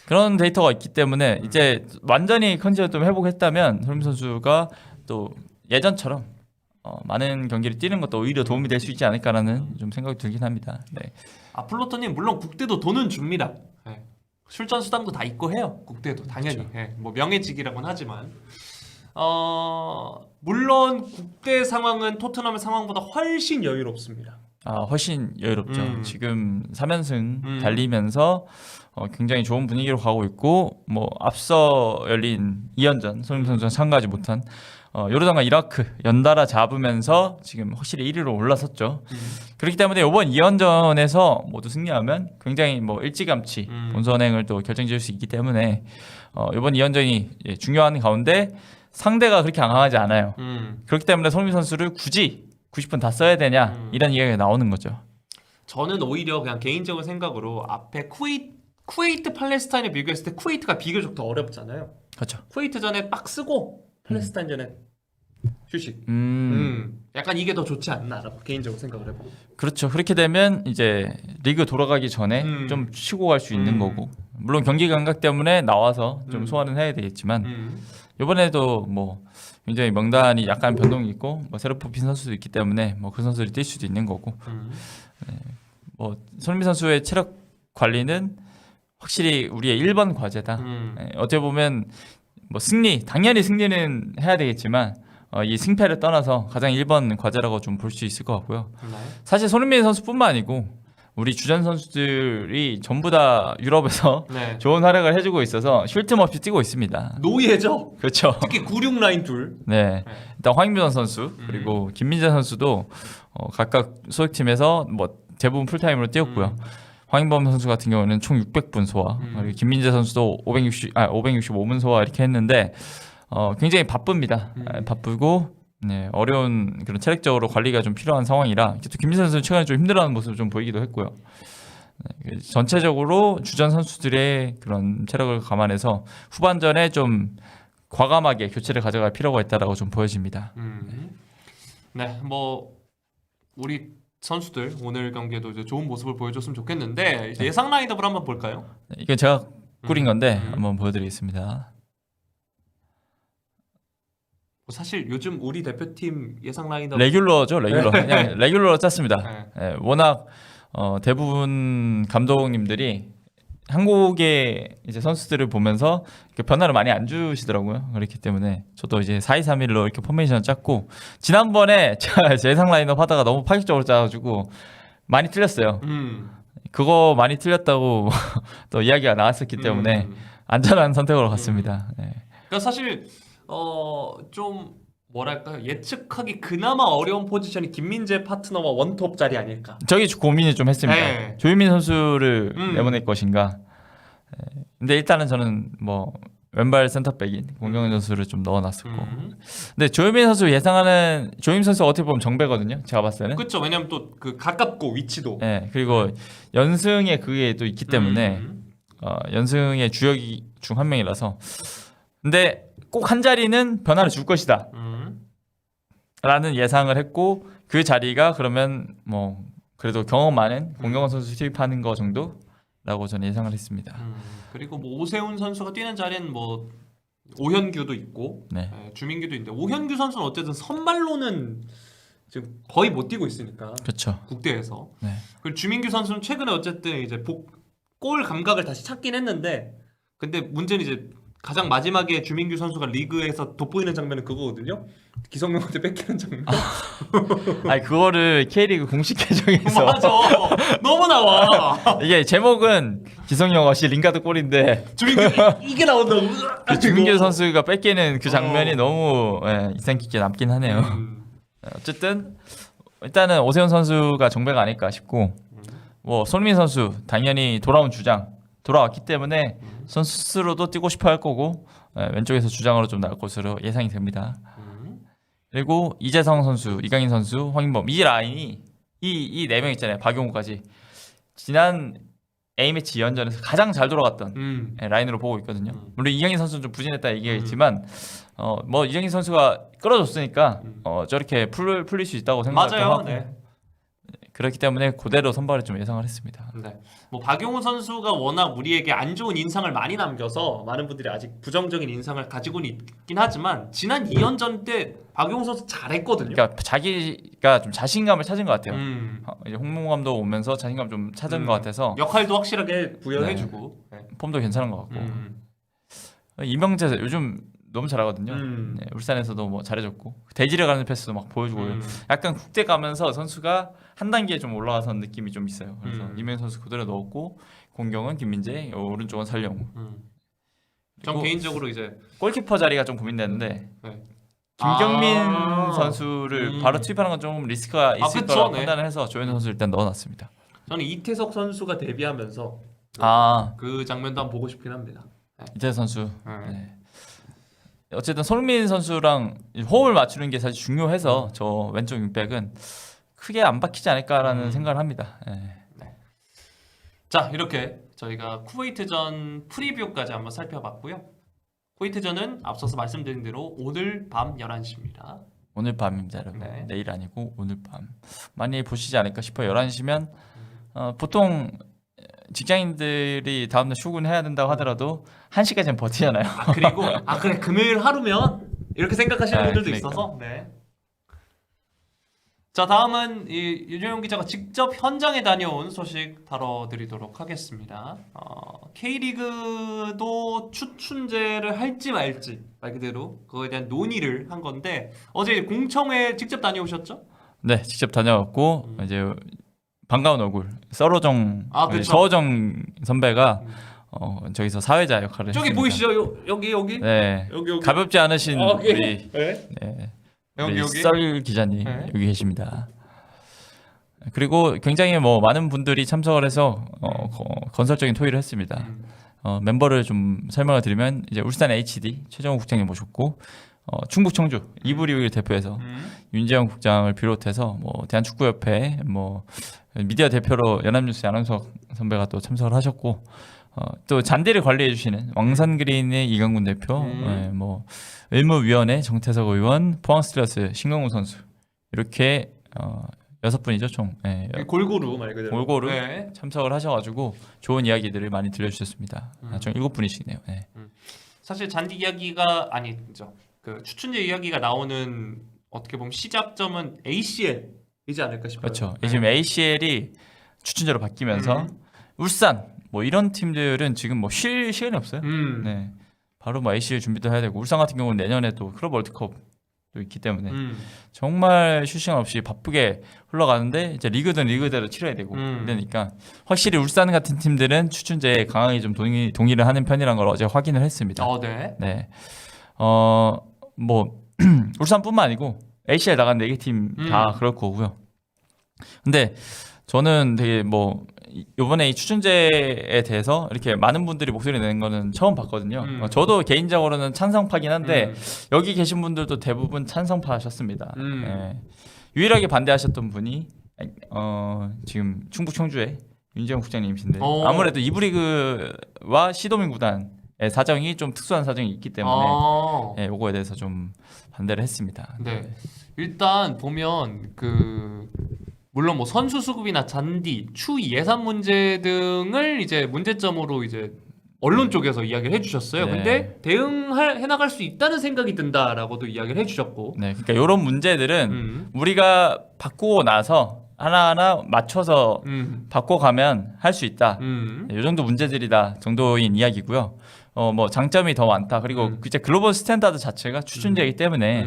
그런 데이터가 있기 때문에 이제 완전히 컨디션을 좀 회복했다면 손흥민 선수가 또 예전처럼 많은 경기를 뛰는 것도 오히려 도움이 될 수 있지 않을까라는 좀 생각이 들긴 합니다. 네. 플로터님 물론 국대도 돈은 줍니다. 출전 수당도 다 있고 해요. 국대도 당연히. 그렇죠. 뭐 명예직이라고는 하지만 물론 국대 상황은 토트넘의 상황보다 훨씬 여유롭습니다. 훨씬 여유롭죠. 지금 3연승 달리면서 굉장히 좋은 분위기로 가고 있고 뭐 앞서 열린 2연전 손흥민 선수가 참가하지 못한 요르단과 이라크 연달아 잡으면서 지금 확실히 1위로 올라섰죠. 그렇기 때문에 이번 2연전에서 모두 승리하면 굉장히 뭐 일찌감치 본선행을 또 결정지을 수 있기 때문에 이번 2연전이 중요한 가운데 상대가 그렇게 강하지 않아요. 그렇기 때문에 손흥민 선수를 굳이 90분 다 써야 되냐 이런 이야기가 나오는 거죠. 저는 오히려 그냥 개인적인 생각으로 앞에 쿠웨이트 팔레스타인에 비교했을 때 쿠웨이트가 비교적 더 어렵잖아요. 그렇죠. 쿠웨이트전에 빡 쓰고 팔레스타인전에 휴식. 약간 이게 더 좋지 않나라고 개인적으로 생각을 해요. 그렇죠. 그렇게 되면 이제 리그 돌아가기 전에 좀 쉬고 갈 수 있는 거고, 물론 경기 감각 때문에 나와서 좀 소화는 해야 되겠지만 이번에도 뭐 굉장히 명단이 약간 변동이 있고 뭐 새로 뽑힌 선수도 있기 때문에 뭐 그 선수들이 뛸 수도 있는 거고, 네. 뭐 손흥민 선수의 체력 관리는 확실히 우리의 1번 과제다. 네. 어떻게 보면 뭐 당연히 승리는 해야 되겠지만 이 승패를 떠나서 가장 1번 과제라고 좀 볼 수 있을 것 같고요. 사실 손흥민 선수뿐만 아니고 우리 주전 선수들이 전부 다 유럽에서 좋은 활약을 해주고 있어서 쉴 틈 없이 뛰고 있습니다. 노예죠. 그렇죠. 특히 96 라인 둘. 네. 일단 황인범 선수 그리고 김민재 선수도 각각 소속팀에서 뭐 대부분 풀타임으로 뛰었고요. 황인범 선수 같은 경우는 총 600분 소화, 그리고 김민재 선수도 565분 소화 이렇게 했는데 굉장히 바쁩니다. 바쁘고 네, 어려운 그런 체력적으로 관리가 좀 필요한 상황이라 또 김민재 선수는 최근에 좀 힘들어하는 모습을 좀 보이기도 했고요. 네, 전체적으로 주전 선수들의 그런 체력을 감안해서 후반전에 좀 과감하게 교체를 가져갈 필요가 있다라고 좀 보여집니다. 네, 뭐 우리 선수들 오늘 경기에도 이제 좋은 모습을 보여줬으면 좋겠는데 이제 예상 라인업을 한번 볼까요? 네, 이건 제가 꾸린 건데 한번 보여드리겠습니다. 사실 요즘 우리 대표팀 예상 라인업 레귤러죠, 레귤러. 그냥 레귤러로 짰습니다. 네. 네, 워낙 대부분 감독님들이 한국의 이제 선수들을 보면서 이렇게 변화를 많이 안 주시더라고요. 그렇기 때문에 저도 이제 4-2-3-1로 이렇게 포메이션을 짰고 지난번에 제가 예상 라인업 하다가 너무 파격적으로 짜가지고 많이 틀렸어요. 그거 많이 틀렸다고 또 이야기가 나왔었기 때문에 안전한 선택으로 갔습니다. 네. 그러니까 사실 좀 뭐랄까 예측하기 그나마 어려운 포지션이 김민재 파트너와 원톱 자리 아닐까. 저기 고민을 좀 했습니다. 네. 조유민 선수를 내보낼 것인가. 네. 근데 일단은 저는 뭐 왼발 센터백인 공경원 선수를 좀 넣어놨었고. 근데 조유민 선수 예상하는 조유민 선수 어떻게 보면 정배거든요. 제가 봤을 때는. 그렇죠. 왜냐면 또 그 가깝고 위치도. 네. 그리고 연승에 그게 또 있기 때문에 연승의 주역이 중 한 명이라서. 근데 꼭 한 자리는 변화를 줄 것이다. 라는 예상을 했고 그 자리가 그러면 뭐 그래도 경험 많은 공경원 선수 투입하는 거 정도라고 저는 예상을 했습니다. 그리고 뭐 오세훈 선수가 뛰는 자리는 뭐 오현규도 있고 네. 주민규도 있는데 오현규 선수는 어쨌든 선발로는 지금 거의 못 뛰고 있으니까 그렇죠. 국대에서. 네. 그리고 주민규 선수는 최근에 어쨌든 이제 골 감각을 다시 찾긴 했는데 근데 문제는 이제 가장 마지막에 주민규 선수가 리그에서 돋보이는 장면은 그거거든요. 기성용한테 뺏기는 장면. 아니 그거를 K리그 공식 계정에서 맞아. 너무 나와. 이게 제목은 기성용 어시 링가드 골인데 주민규 이게 나온다고. 그 주민규 선수가 뺏기는 그 장면이 너무 인상 깊게 남긴 하네요. 어쨌든 일단은 오세훈 선수가 정배가 아닐까 싶고 뭐 손흥민 선수 당연히 돌아온 주장 돌아왔기 때문에 선수 스스로도 뛰고 싶어 할 거고 왼쪽에서 주장으로 좀 나올 것으로 예상이 됩니다. 그리고 이재성 선수, 이강인 선수, 황인범 이 라인이 이 네 명 있잖아요. 박용우까지 지난 A매치 2연전에서 가장 잘 돌아갔던 라인으로 보고 있거든요. 물론 이강인 선수는 좀 부진했다 얘기했지만 뭐 이강인 선수가 끌어줬으니까 저렇게 풀릴 수 있다고 생각도 맞아요. 하고 네. 그렇기 때문에 그대로 선발을 좀 예상을 했습니다. 네. 뭐 박용우 선수가 워낙 우리에게 안 좋은 인상을 많이 남겨서 많은 분들이 아직 부정적인 인상을 가지고는 있긴 하지만 지난 2연전 때 박용우 선수 잘했거든요. 그러니까 자기가 좀 자신감을 찾은 것 같아요. 이제 홍몽 감독 오면서 자신감 좀 찾은 것 같아서 역할도 확실하게 부여해주고 폼도 괜찮은 것 같고 이명재 요즘 너무 잘하거든요. 네, 울산에서도 뭐 잘해줬고 대지를 가는 패스도 막 보여주고 약간 국대 가면서 선수가 한 단계 좀 올라와선 느낌이 좀 있어요. 그래서 이명 선수 그대로 넣었고 공경은 김민재, 오른쪽은 설영우. 전 개인적으로 이제 골키퍼 자리가 좀 고민되는데 네. 김경민 선수를 바로 투입하는 건 좀 리스크가 있을 그쵸, 거라 네. 판단을 해서 조현우 선수 일단 넣어놨습니다. 저는 이태석 선수가 데뷔하면서 그 장면도 한번 보고 싶긴 합니다. 이태 선수. 네. 어쨌든 손흥민 선수랑 호흡을 맞추는 게 사실 중요해서 저 왼쪽 윙백은 크게 안 박히지 않을까라는 생각을 합니다. 네. 자 이렇게 저희가 쿠웨이트전 프리뷰까지 한번 살펴봤고요. 쿠웨이트전은 앞서서 말씀드린 대로 오늘 밤 11시입니다. 오늘 밤입니다, 여러분. 네. 내일 아니고 오늘 밤. 많이 보시지 않을까 싶어요. 11시면 보통 직장인들이 다음날 출근해야 된다고 하더라도 1시까지는 버티잖아요. 그리고 그래 금요일 하루면 이렇게 생각하시는 분들도 그러니까. 있어서 네. 자 다음은 이 윤여용 기자가 직접 현장에 다녀온 소식 다뤄드리도록 하겠습니다. K리그도 추춘제를 할지 말지 말 그대로 그거에 대한 논의를 한 건데 어제 공청회 직접 다녀오셨죠? 네, 직접 다녀왔고 이제 반가운 얼굴 서로정 그쵸. 서호정 선배가 저기서 사회자 역할을 저기 했습니다. 보이시죠? 여기 네, 여기 가볍지 않으신 오케이. 우리 네. 네, 여기 우리 썰 기자님 네. 여기 계십니다. 그리고 굉장히 뭐 많은 분들이 참석을 해서 건설적인 토의를 했습니다. 멤버를 좀 설명을 드리면 이제 울산 HD 최정우 국장님 모셨고 충북 청주 이브리그를 대표해서 윤재영 국장을 비롯해서 뭐 대한축구협회 뭐 미디어 대표로 연합뉴스 안원석 선배가 또 참석을 하셨고 또 잔디를 관리해 주시는 왕산그린의 이강군 대표, 뭐 의무위원회 정태석 의원, 포항스틸러스 신강훈 선수 이렇게 6분이죠 총. 골고루 말 그대로. 골고루 참석을 하셔가지고 좋은 이야기들을 많이 들려주셨습니다. 총 7분이시네요. 사실 잔디 이야기가 아니죠. 그 추천제 이야기가 나오는 어떻게 보면 시작점은 ACL이지 않을까 싶어요. 그렇죠. 지금 ACL이 추천제로 바뀌면서 울산 뭐 이런 팀들은 지금 뭐 쉴 시간이 없어요. 네, 바로 뭐 ACL 준비도 해야 되고 울산 같은 경우는 내년에 또 클럽 월드컵도 있기 때문에 정말 쉴 시간 없이 바쁘게 흘러가는데 이제 리그든 리그대로 치러야 되고 그러니까 확실히 울산 같은 팀들은 추천제에 강하게 좀 동의를 하는 편이라는 걸 어제 확인을 했습니다. 네. 뭐 울산뿐만 아니고 ACL 나간 4개 팀 다 그럴 거고요. 근데 저는 되게 뭐 이번에 이 추천제에 대해서 이렇게 많은 분들이 목소리 내는 거는 처음 봤거든요. 저도 개인적으로는 찬성파긴 한데 여기 계신 분들도 대부분 찬성파셨습니다. 유일하게 반대하셨던 분이 지금 충북 청주의 윤재영 국장님이신데 아무래도 이브리그와 시도민 구단의 사정이 좀 특수한 사정이 있기 때문에 요거에 대해서 좀 반대를 했습니다. 네. 일단 보면 물론 뭐 선수 수급이나 잔디, 추 예산 문제 등을 이제 문제점으로 이제 언론 쪽에서 이야기를 해주셨어요. 근데 대응해 나갈 수 있다는 생각이 든다라고도 이야기를 해주셨고. 네, 그러니까 이런 문제들은 우리가 바꾸고 나서 하나하나 맞춰서 바꿔가면 할 수 있다. 이 정도 문제들이다 정도인 이야기고요. 뭐 장점이 더 많다. 그리고 이제 글로벌 스탠다드 자체가 추천제이기 때문에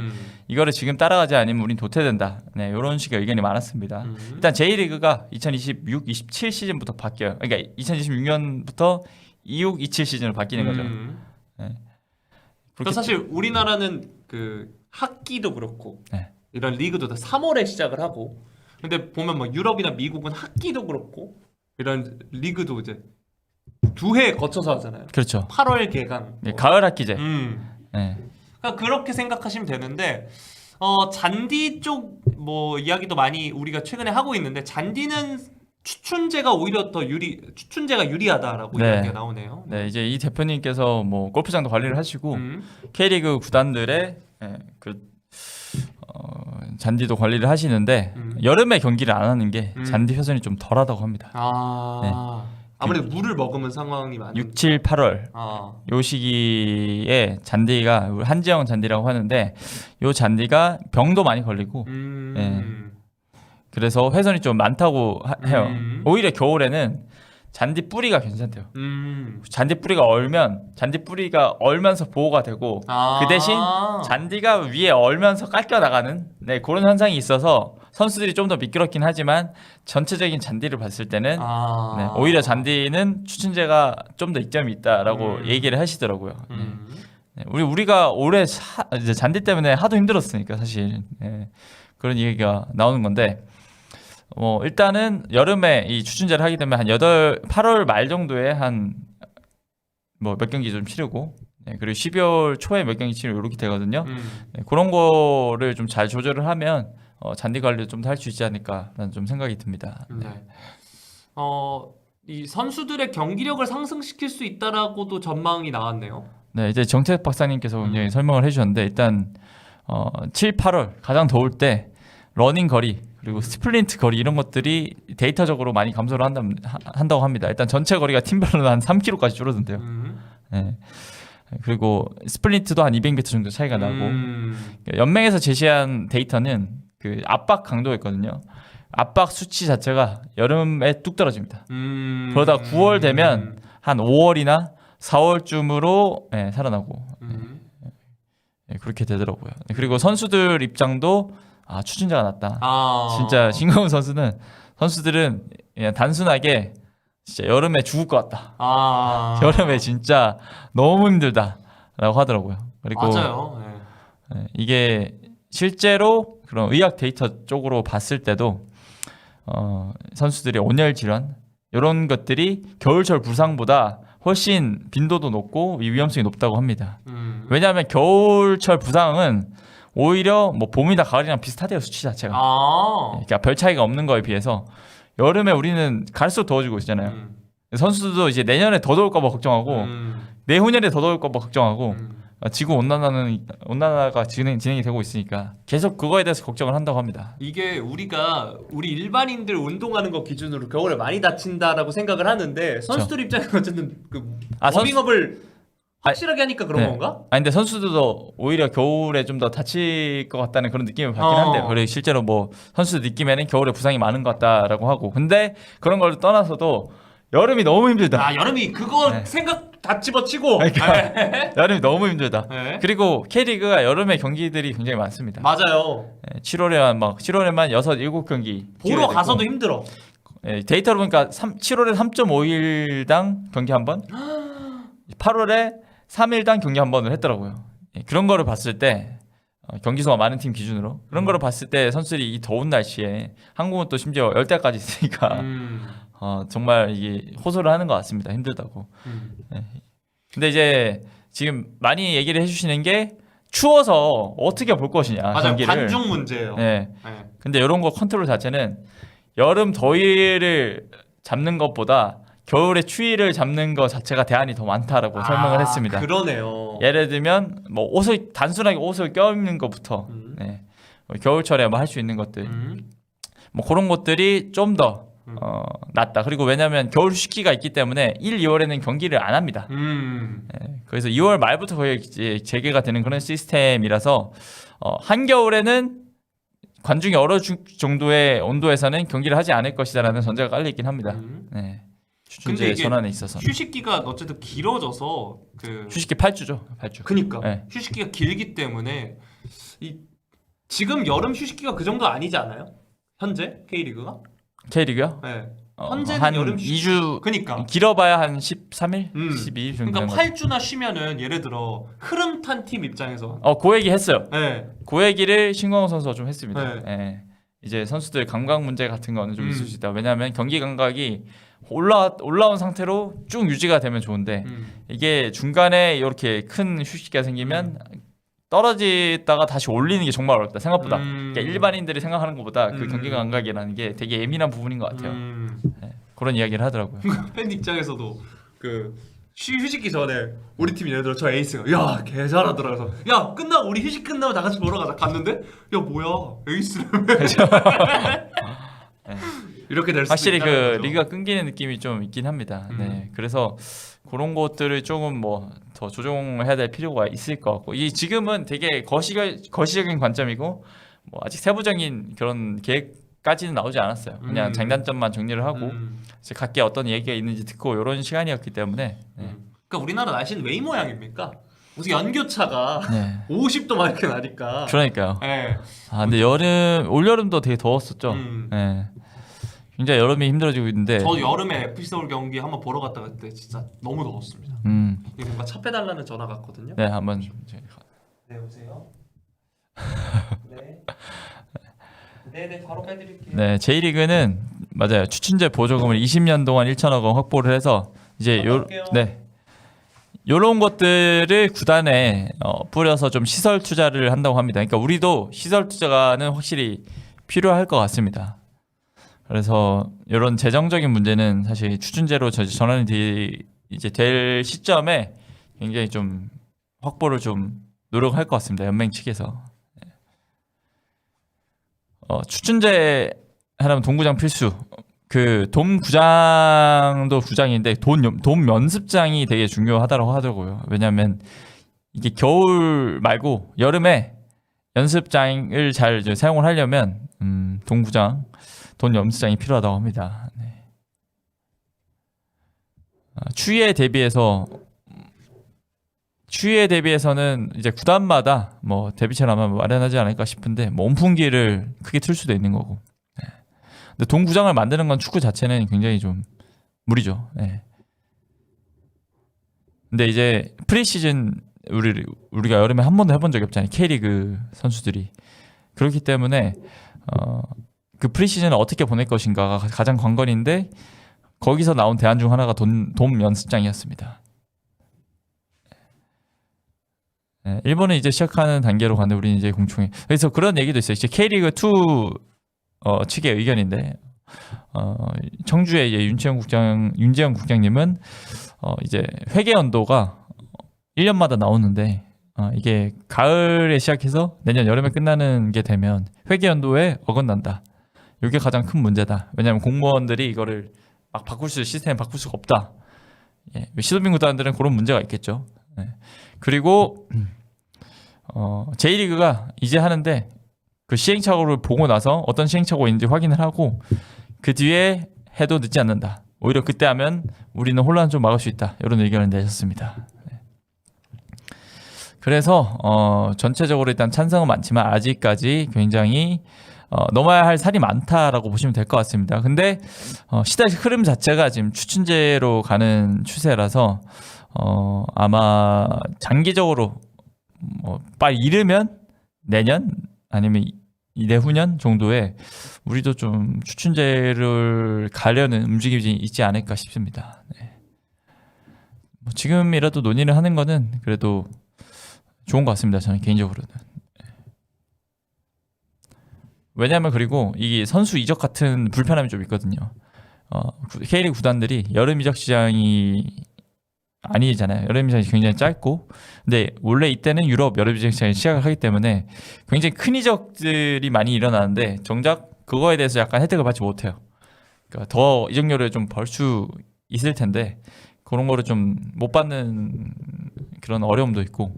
이거를 지금 따라가지 않으면 우린 도태된다. 네, 이런 식의 의견이 많았습니다. 일단 J리그가 2026-27 시즌부터 바뀌어요. 그러니까 2026년부터 26-27 시즌으로 바뀌는 거죠. 네. 그래서 사실 우리나라는 학기도 그렇고 이런 리그도 다 3월에 시작을 하고, 근데 보면 뭐 유럽이나 미국은 학기도 그렇고 이런 리그도 이제 2해 거쳐서 하잖아요. 그렇죠. 8월 개강. 네, 가을 학기제. 네. 그러니까 그렇게 생각하시면 되는데 잔디 쪽 뭐 이야기도 많이 우리가 최근에 하고 있는데 잔디는 추천제가 오히려 더 추천제가 유리하다라고 이야기가 나오네요. 네, 이제 이 대표님께서 뭐 골프장도 관리를 하시고 K리그 구단들의 잔디도 관리를 하시는데 여름에 경기를 안 하는 게 잔디 훼손이 좀 덜하다고 합니다. 아무래도 물을 머금은 상황이 많은 6, 7, 8월 요 시기에 잔디가 한지형 잔디라고 하는데 요 잔디가 병도 많이 걸리고 그래서 훼손이 좀 많다고 해요. 오히려 겨울에는 잔디 뿌리가 괜찮대요. 잔디 뿌리가 얼면서 보호가 되고 그 대신 잔디가 위에 얼면서 깎여 나가는 그런 현상이 있어서 선수들이 좀 더 미끄럽긴 하지만 전체적인 잔디를 봤을 때는 오히려 잔디는 추천제가 좀 더 이점이 있다라고 얘기를 하시더라고요. 우리가 올해 이제 잔디 때문에 하도 힘들었으니까 사실 그런 얘기가 나오는 건데 일단은 여름에 이 추천제를 하게 되면 한 8월 말 정도에 한 뭐 몇 경기 좀 치르고 그리고 12월 초에 몇 경기 치르고 이렇게 되거든요. 그런 거를 좀 잘 조절을 하면 잔디 관리를 좀 더 할 수 있지 않을까 라는 좀 생각이 듭니다. 이 선수들의 경기력을 상승시킬 수 있다라고도 전망이 나왔네요. 네, 이제 정태석 박사님께서 굉장히 설명을 해주셨는데 일단 7, 8월 가장 더울 때 러닝 거리 그리고 스플린트 거리 이런 것들이 데이터적으로 많이 감소를 한다고 합니다. 일단 전체 거리가 팀별로는 한 3km까지 줄어든대요. 네. 그리고 스플린트도 한 200m 정도 차이가 나고 연맹에서 제시한 데이터는 압박 강도였거든요. 압박 수치 자체가 여름에 뚝 떨어집니다. 그러다 9월 되면 한 5월이나 4월쯤으로 살아나고 그렇게 되더라고요. 그리고 선수들 입장도 추천제가 낫다. 진짜 신강훈 선수들은 그냥 단순하게 진짜 여름에 죽을 것 같다. 여름에 진짜 너무 힘들다라고 하더라고요. 그리고 맞아요. 이게 실제로 그런 의학 데이터 쪽으로 봤을 때도 선수들의 온열 질환 이런 것들이 겨울철 부상보다 훨씬 빈도도 높고 위험성이 높다고 합니다. 왜냐하면 겨울철 부상은 오히려 뭐 봄이나 가을이랑 비슷하대요, 수치 자체가. 그러니까 별 차이가 없는 거에 비해서 여름에 우리는 갈수록 더워지고 있잖아요. 선수들도 이제 내년에 더 더울까 봐 걱정하고 내후년에 더 더울까 봐 걱정하고 지구 온난화가 진행이 되고 있으니까 계속 그거에 대해서 걱정을 한다고 합니다. 이게 우리 일반인들 운동하는 거 기준으로 겨울에 많이 다친다라고 생각을 하는데 선수들 입장에서 어쨌든 그 워밍업을 확실하게 하니까 그런 건가? 근데 선수들도 오히려 겨울에 좀 더 다칠 것 같다는 그런 느낌을 받긴 한데요. 그리고 실제로 뭐 선수들 느낌에는 겨울에 부상이 많은 것 같다라고 하고, 근데 그런 걸 떠나서도 여름이 너무 힘들다. 여름이 그거 생각 다 집어치고. 그러니까 여름이 너무 힘들다. 네. 그리고 K리그가 여름에 경기들이 굉장히 많습니다. 맞아요. 7월에만 7경기 보러 가서도 힘들어. 데이터로 보니까 7월에 3.5일당 경기 한 번, 8월에 3일당 경기 한 번을 했더라고요. 그런 거를 봤을 때 경기 수가 많은 팀 기준으로 그런 거를 봤을 때 선수들이 이 더운 날씨에, 한국은 또 심지어 열대까지 있으니까 정말 이게 호소를 하는 것 같습니다. 힘들다고. 근데 이제 지금 많이 얘기를 해주시는 게 추워서 어떻게 볼 것이냐. 맞아요. 경기를. 관중 문제예요. 근데 이런 거 컨트롤 자체는 여름 더위를 잡는 것보다 겨울의 추위를 잡는 것 자체가 대안이 더 많다라고 설명을 했습니다. 그러네요. 예를 들면 뭐 단순하게 옷을 껴입는 것부터 겨울철에 뭐 할 수 있는 것들, 뭐 그런 것들이 좀 더 낫다. 그리고 왜냐하면 겨울 휴식기가 있기 때문에 1, 2월에는 경기를 안 합니다. 그래서 2월 말부터 거의 이제 재개가 되는 그런 시스템이라서 한겨울에는 관중이 여러 정도의 온도에서는 경기를 하지 않을 것이다라는 전제가 깔려 있긴 합니다. 추춘제 전환에 있어서 휴식기가 어쨌든 길어져서 휴식기 8주죠. 8주. 그니까 휴식기가 길기 때문에 지금 여름 휴식기가 그 정도 아니지 않아요? 현재 K리그가? K리그요? 네. 현재는 한 여름 2주. 그니까 길어봐야 한 13일, 12일 정도. 그러니까 8주나 쉬면은 예를 들어 흐름 탄 팀 입장에서 그 얘기 했어요. 네. 그 얘기를 신광호 선수가 좀 했습니다. 네. 이제 선수들 감각 문제 같은 거는 좀 있을 수 있다. 왜냐하면 경기 감각이 올라온 상태로 쭉 유지가 되면 좋은데 이게 중간에 이렇게 큰 휴식기가 생기면 떨어지다가 다시 올리는 게 정말 어렵다, 생각보다. 그러니까 일반인들이 생각하는 것보다 그 경기 감각이라는 게 되게 예민한 부분인 것 같아요. 그런 이야기를 하더라고요. 팬 입장에서도 휴식기 전에 우리 팀 예를 들어 저 에이스가 야 개 잘하더라, 그래서 야 끝나고 우리 휴식 끝나고 다 같이 보러 가자 갔는데 야 뭐야 에이스라며. 이렇게 될 수 확실히 그 거죠. 리그가 끊기는 느낌이 좀 있긴 합니다. 그래서 그런 것들을 조금 뭐 더 조정해야 될 필요가 있을 것 같고, 이 지금은 되게 거시적인 관점이고 뭐 아직 세부적인 그런 계획까지는 나오지 않았어요. 그냥 장단점만 정리를 하고 이제 각기 어떤 얘기가 있는지 듣고 이런 시간이었기 때문에. 그러니까 우리나라 날씨는 왜 이 모양입니까? 무슨 연교차가 50도 막 이렇게 나니까. 그러니까요. 근데 올 여름도 되게 더웠었죠. 굉장히 여름이 힘들어지고 있는데. 저 여름에 FC 서울 경기 한번 보러 갔다 그때 진짜 너무 더웠습니다. 이게 뭔가 차 빼달라는 전화가 왔거든요. 네, 한번. 네, 오세요. 네, 바로 빼드릴게요. 네, J리그는 맞아요. 추춘제 보조금을 20년 동안 1천억 원 확보를 해서 이제 요런 것들을 구단에 뿌려서 좀 시설 투자를 한다고 합니다. 그러니까 우리도 시설 투자는 확실히 필요할 것 같습니다. 그래서 이런 재정적인 문제는 사실 추춘제로 전환이 될 시점에 굉장히 좀 확보를 좀 노력할 것 같습니다. 연맹 측에서. 추춘제 하려면 동구장 필수. 그 돔구장도 구장인데 돔 연습장이 되게 중요하다고 하더라고요. 왜냐하면 이게 겨울 말고 여름에 연습장을 잘 사용을 하려면 동구장, 돔 연습장이 필요하다고 합니다. 추위에 대비해서는 이제 구단마다 뭐 대비책을 아마 마련하지 않을까 싶은데 뭐 온풍기를 크게 틀 수도 있는 거고. 근데 동구장을 만드는 건 축구 자체는 굉장히 좀 무리죠. 근데 이제 프리시즌 우리가 여름에 한 번도 해본 적이 없잖아요. K리그 선수들이. 그렇기 때문에 그 프리시즌을 어떻게 보낼 것인가가 가장 관건인데 거기서 나온 대안 중 하나가 돔 연습장이었습니다. 네, 일본은 이제 시작하는 단계로 가는데 우리는 이제 공충해. 그래서 그런 얘기도 있어요. 이제 K리그 2 측의 의견인데 청주의 이제 윤재영 국장님은 이제 회계 연도가 1년마다 나오는데 이게 가을에 시작해서 내년 여름에 끝나는 게 되면 회계 연도에 어긋난다. 이게 가장 큰 문제다. 왜냐하면 공무원들이 이거를 막 시스템 바꿀 수가 없다. 예, 시도민 구단들은 그런 문제가 있겠죠. 예. 그리고 J리그가 이제 하는데 그 시행착오를 보고 나서 어떤 시행착오인지 확인을 하고 그 뒤에 해도 늦지 않는다. 오히려 그때 하면 우리는 혼란 좀 막을 수 있다. 이런 의견을 내셨습니다. 그래서 전체적으로 일단 찬성은 많지만 아직까지 굉장히 넘어야 할 살이 많다라고 보시면 될 것 같습니다. 근데 시대 흐름 자체가 지금 추춘제로 가는 추세라서 아마 장기적으로 빨리 이르면 내년 아니면 내후년 정도에 우리도 좀 추춘제를 가려는 움직임이 있지 않을까 싶습니다. 네. 지금이라도 논의를 하는 거는 그래도 좋은 것 같습니다. 저는 개인적으로는. 왜냐하면 그리고 이 선수 이적 같은 불편함이 좀 있거든요. K리그 구단들이 여름 이적 시장이 아니잖아요. 여름 이적이 굉장히 짧고, 근데 원래 이때는 유럽 여름 이적 시장이 시작을 하기 때문에 굉장히 큰 이적들이 많이 일어나는데 정작 그거에 대해서 약간 혜택을 받지 못해요. 그러니까 더 이적료를 좀 벌 수 있을 텐데 그런 거를 좀 못 받는 그런 어려움도 있고.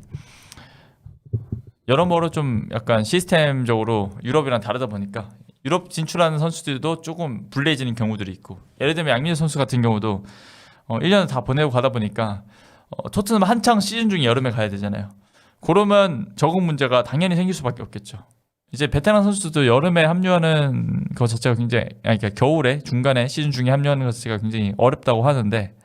여러모로 좀 약간 시스템적으로 유럽이랑 다르다 보니까 유럽 진출하는 선수들도 조금 불리해지는 경우들이 있고, 예를 들면 양민호 선수 같은 경우도 1년을 다 보내고 가다 보니까 토트넘 한창 시즌 중에 여름에 가야 되잖아요. 그러면 적응 문제가 당연히 생길 수밖에 없겠죠. 이제 베테랑 선수도 여름에 합류하는 것 자체가 굉장히, 그러니까 겨울에 중간에 시즌 중에 합류하는 것 자체가 굉장히 어렵다고 하는데,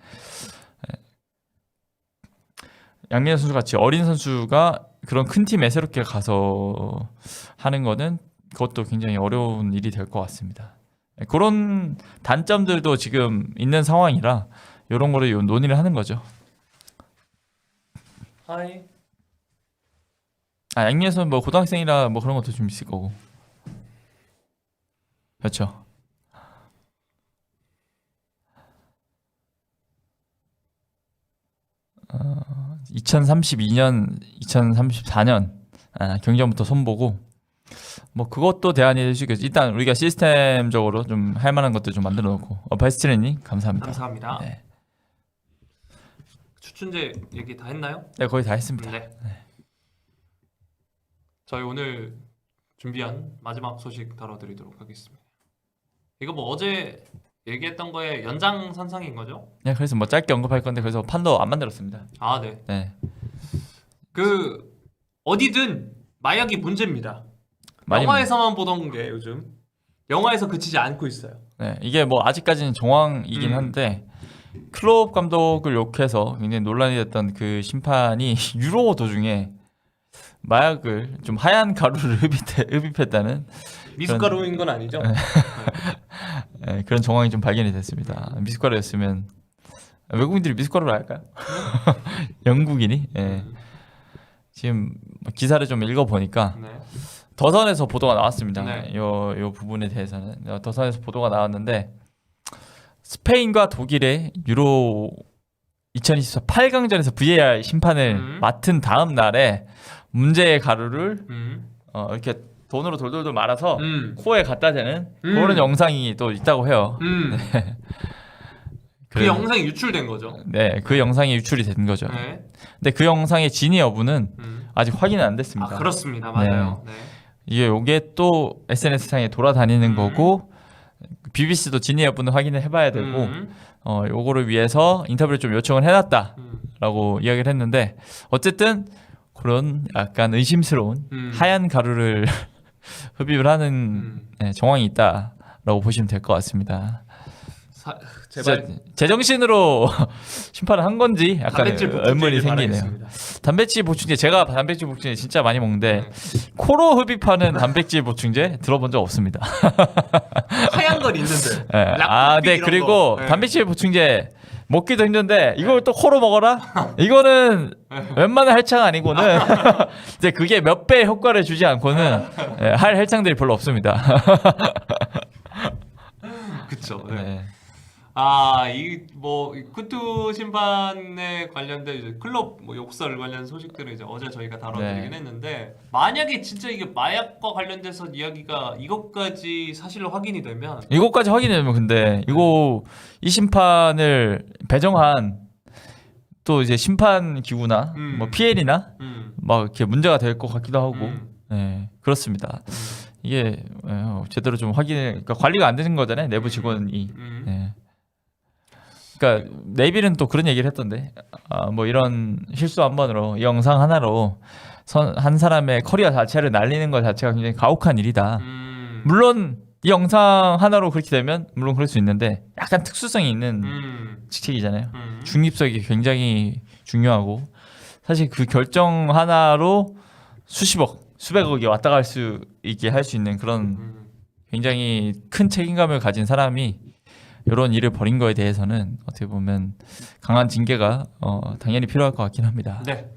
양민호 선수 같이 어린 선수가 그런 큰 팀에 새롭게 가서 하는 거는 그것도 굉장히 어려운 일이 될 것 같습니다. 그런 단점들도 지금 있는 상황이라 이런 거를 논의를 하는 거죠. 하이. 양민호 선수 뭐 고등학생이라 뭐 그런 것도 좀 있을 거고. 그렇죠. 2032년, 2034년 경전부터 손보고 뭐 그것도 대안이 될 수 있겠죠. 일단 우리가 시스템적으로 좀 할 만한 것들 좀 만들어 놓고. 베스트레님 감사합니다. 감사합니다. 네. 추춘제 얘기 다 했나요? 네, 거의 다 했습니다. 네. 저희 오늘 준비한 마지막 소식 다뤄드리도록 하겠습니다. 이거 뭐 어제 얘기했던 거에 연장선상인 거죠? 네, 그래서 뭐 짧게 언급할 건데 그래서 판도 안 만들었습니다. 아, 네. 네. 그 어디든 마약이 문제입니다. 많이 영화에서만 보던 게 요즘 영화에서 그치지 않고 있어요. 네, 이게 뭐 아직까지는 정황이긴 한데 클롭 감독을 욕해서 굉장히 논란이 됐던 그 심판이 유로 도중에 마약을 좀 하얀 가루를 흡입했다는 미숫가루인 건 아니죠? 네, 그런 정황이 좀 발견이 됐습니다. 미숫가루였으면 외국인들이 미숫가루를 알까요? 영국인이? 네. 지금 기사를 좀 읽어보니까 네. 더선에서 보도가 나왔습니다. 네. 요 부분에 대해서는 더선에서 보도가 나왔는데 스페인과 독일의 유로 2024 8강전에서 VAR 심판을 맡은 다음 날에 문제의 가루를 이렇게 돈으로 돌돌돌 말아서 코에 갖다 대는 그런 영상이 또 있다고 해요. 네. 그 영상이 유출된 거죠? 네, 그 영상이 유출이 된 거죠. 네. 근데 그 영상의 진위 여부는 아직 확인은 안 됐습니다. 아, 그렇습니다. 맞아요. 네. 요게 또 SNS상에 돌아다니는 거고 BBC도 진위 여부는 확인을 해봐야 되고 요거를 위해서 인터뷰를 좀 요청을 해놨다라고 이야기를 했는데 어쨌든 그런 약간 의심스러운 하얀 가루를 흡입을 하는 정황이 있다라고 보시면 될 것 같습니다. 제발 진짜 제정신으로 심판을 한 건지 약간 단백질 보충제를 의문이 생기네요. 바라겠습니다. 단백질 보충제 제가 단백질 보충제 진짜 많이 먹는데 코로 흡입하는 단백질 보충제 들어본 적 없습니다. 하얀 건 있는데. 네. 락토피 네 이런 그리고 거. 네. 단백질 보충제 먹기도 힘든데 이걸 또 코로 먹어라? 이거는 웬만한 헬창 아니고는 이제 그게 몇 배 효과를 주지 않고는 할 헬창들이 별로 없습니다. 그쵸. 네. 네. 이 뭐 쿠투 심판에 관련된 이제 클럽 뭐 욕설 관련 소식들을 이제 어제 저희가 다뤄드리긴 했는데 만약에 진짜 이게 마약과 관련돼서 이야기가 이것까지 사실로 확인이 되면 이것까지 확인되면 근데 이 심판을 배정한 또 이제 심판 기구나 뭐 PL이나 막 이렇게 문제가 될 것 같기도 하고 네, 그렇습니다. 이게 제대로 좀 그러니까 관리가 안 되는 거잖아요 내부 직원이. 네. 그러니까 네빌은 또 그런 얘기를 했던데 뭐 이런 실수 한 번으로 이 영상 하나로 한 사람의 커리어 자체를 날리는 것 자체가 굉장히 가혹한 일이다. 물론 이 영상 하나로 그렇게 되면 물론 그럴 수 있는데 약간 특수성이 있는 직책이잖아요. 중립성이 굉장히 중요하고 사실 그 결정 하나로 수십억, 수백억이 왔다 갈 수 있게 할 수 있는 그런 굉장히 큰 책임감을 가진 사람이 이런 일을 벌인 거에 대해서는 어떻게 보면 강한 징계가 당연히 필요할 것 같긴 합니다. 네.